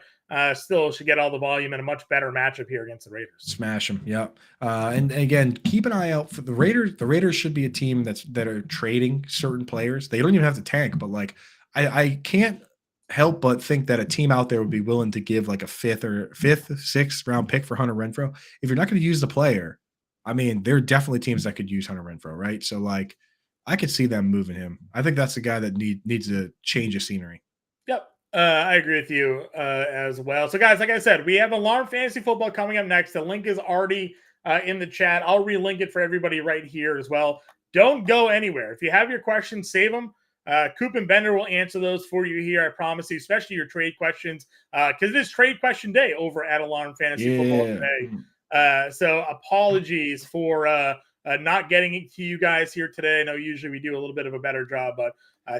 still should get all the volume and a much better matchup here against the Raiders. Smash them. Yep. And again, keep an eye out for the Raiders. The Raiders should be a team that are trading certain players. They don't even have to tank, but like I can't help but think that a team out there would be willing to give like a fifth, sixth round pick for Hunter Renfrow. If you're not going to use the player, I mean, there are definitely teams that could use Hunter Renfrow, right? So like I could see them moving him. I think that's the guy that needs to change of scenery. Yep. I agree with you as well. So, guys, like I said, we have Alarm Fantasy Football coming up next. The link is already in the chat. I'll relink it for everybody right here as well. Don't go anywhere. If you have your questions, save them. Coop and Bender will answer those for you here. I promise you, especially your trade questions, because it is trade question day over at Alarm Fantasy Football today. So, apologies for not getting it to you guys here today. I know usually we do a little bit of a better job, but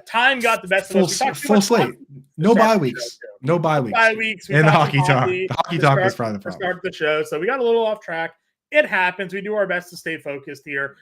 time got the best of us. Full slate. No bye weeks. No bye weeks. Bye weeks. And the hockey talk. The hockey talk was probably the problem. Start the show. So we got a little off track. It happens. We do our best to stay focused here.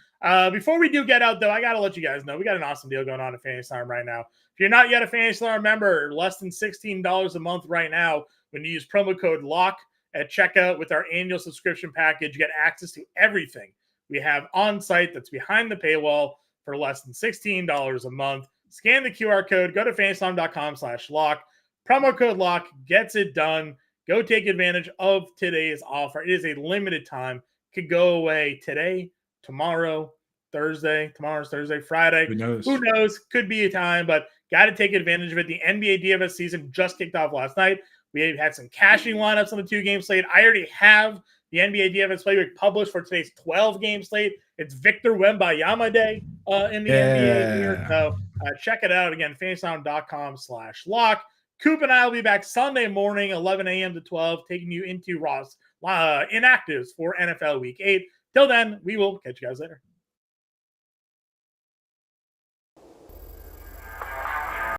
Before we do get out, though, I got to let you guys know we got an awesome deal going on at Fantasy Alarm right now. If you're not yet a Fantasy Alarm member, less than $16 a month right now, when you use promo code LOCK at checkout with our annual subscription package, you get access to everything we have on site that's behind the paywall for less than $16 a month. Scan the QR code, go to fantasyalarm.com/lock. Promo code LOCK gets it done. Go take advantage of today's offer. It is a limited time. Could go away today, tomorrow, Thursday. Tomorrow's Thursday, Friday. Who knows? Who knows? Could be a time, but got to take advantage of it. The NBA DFS season just kicked off last night. We had some cashing lineups on the 2-game slate. I already have the NBA DFS playbook published for today's 12-game slate. It's Victor Wembanyama Day in the NBA here. So check it out. Again, fantasysound.com/lock. Coop and I will be back Sunday morning, 11 a.m. to 12, taking you into Ross inactives for NFL Week 8. Till then, we will catch you guys later.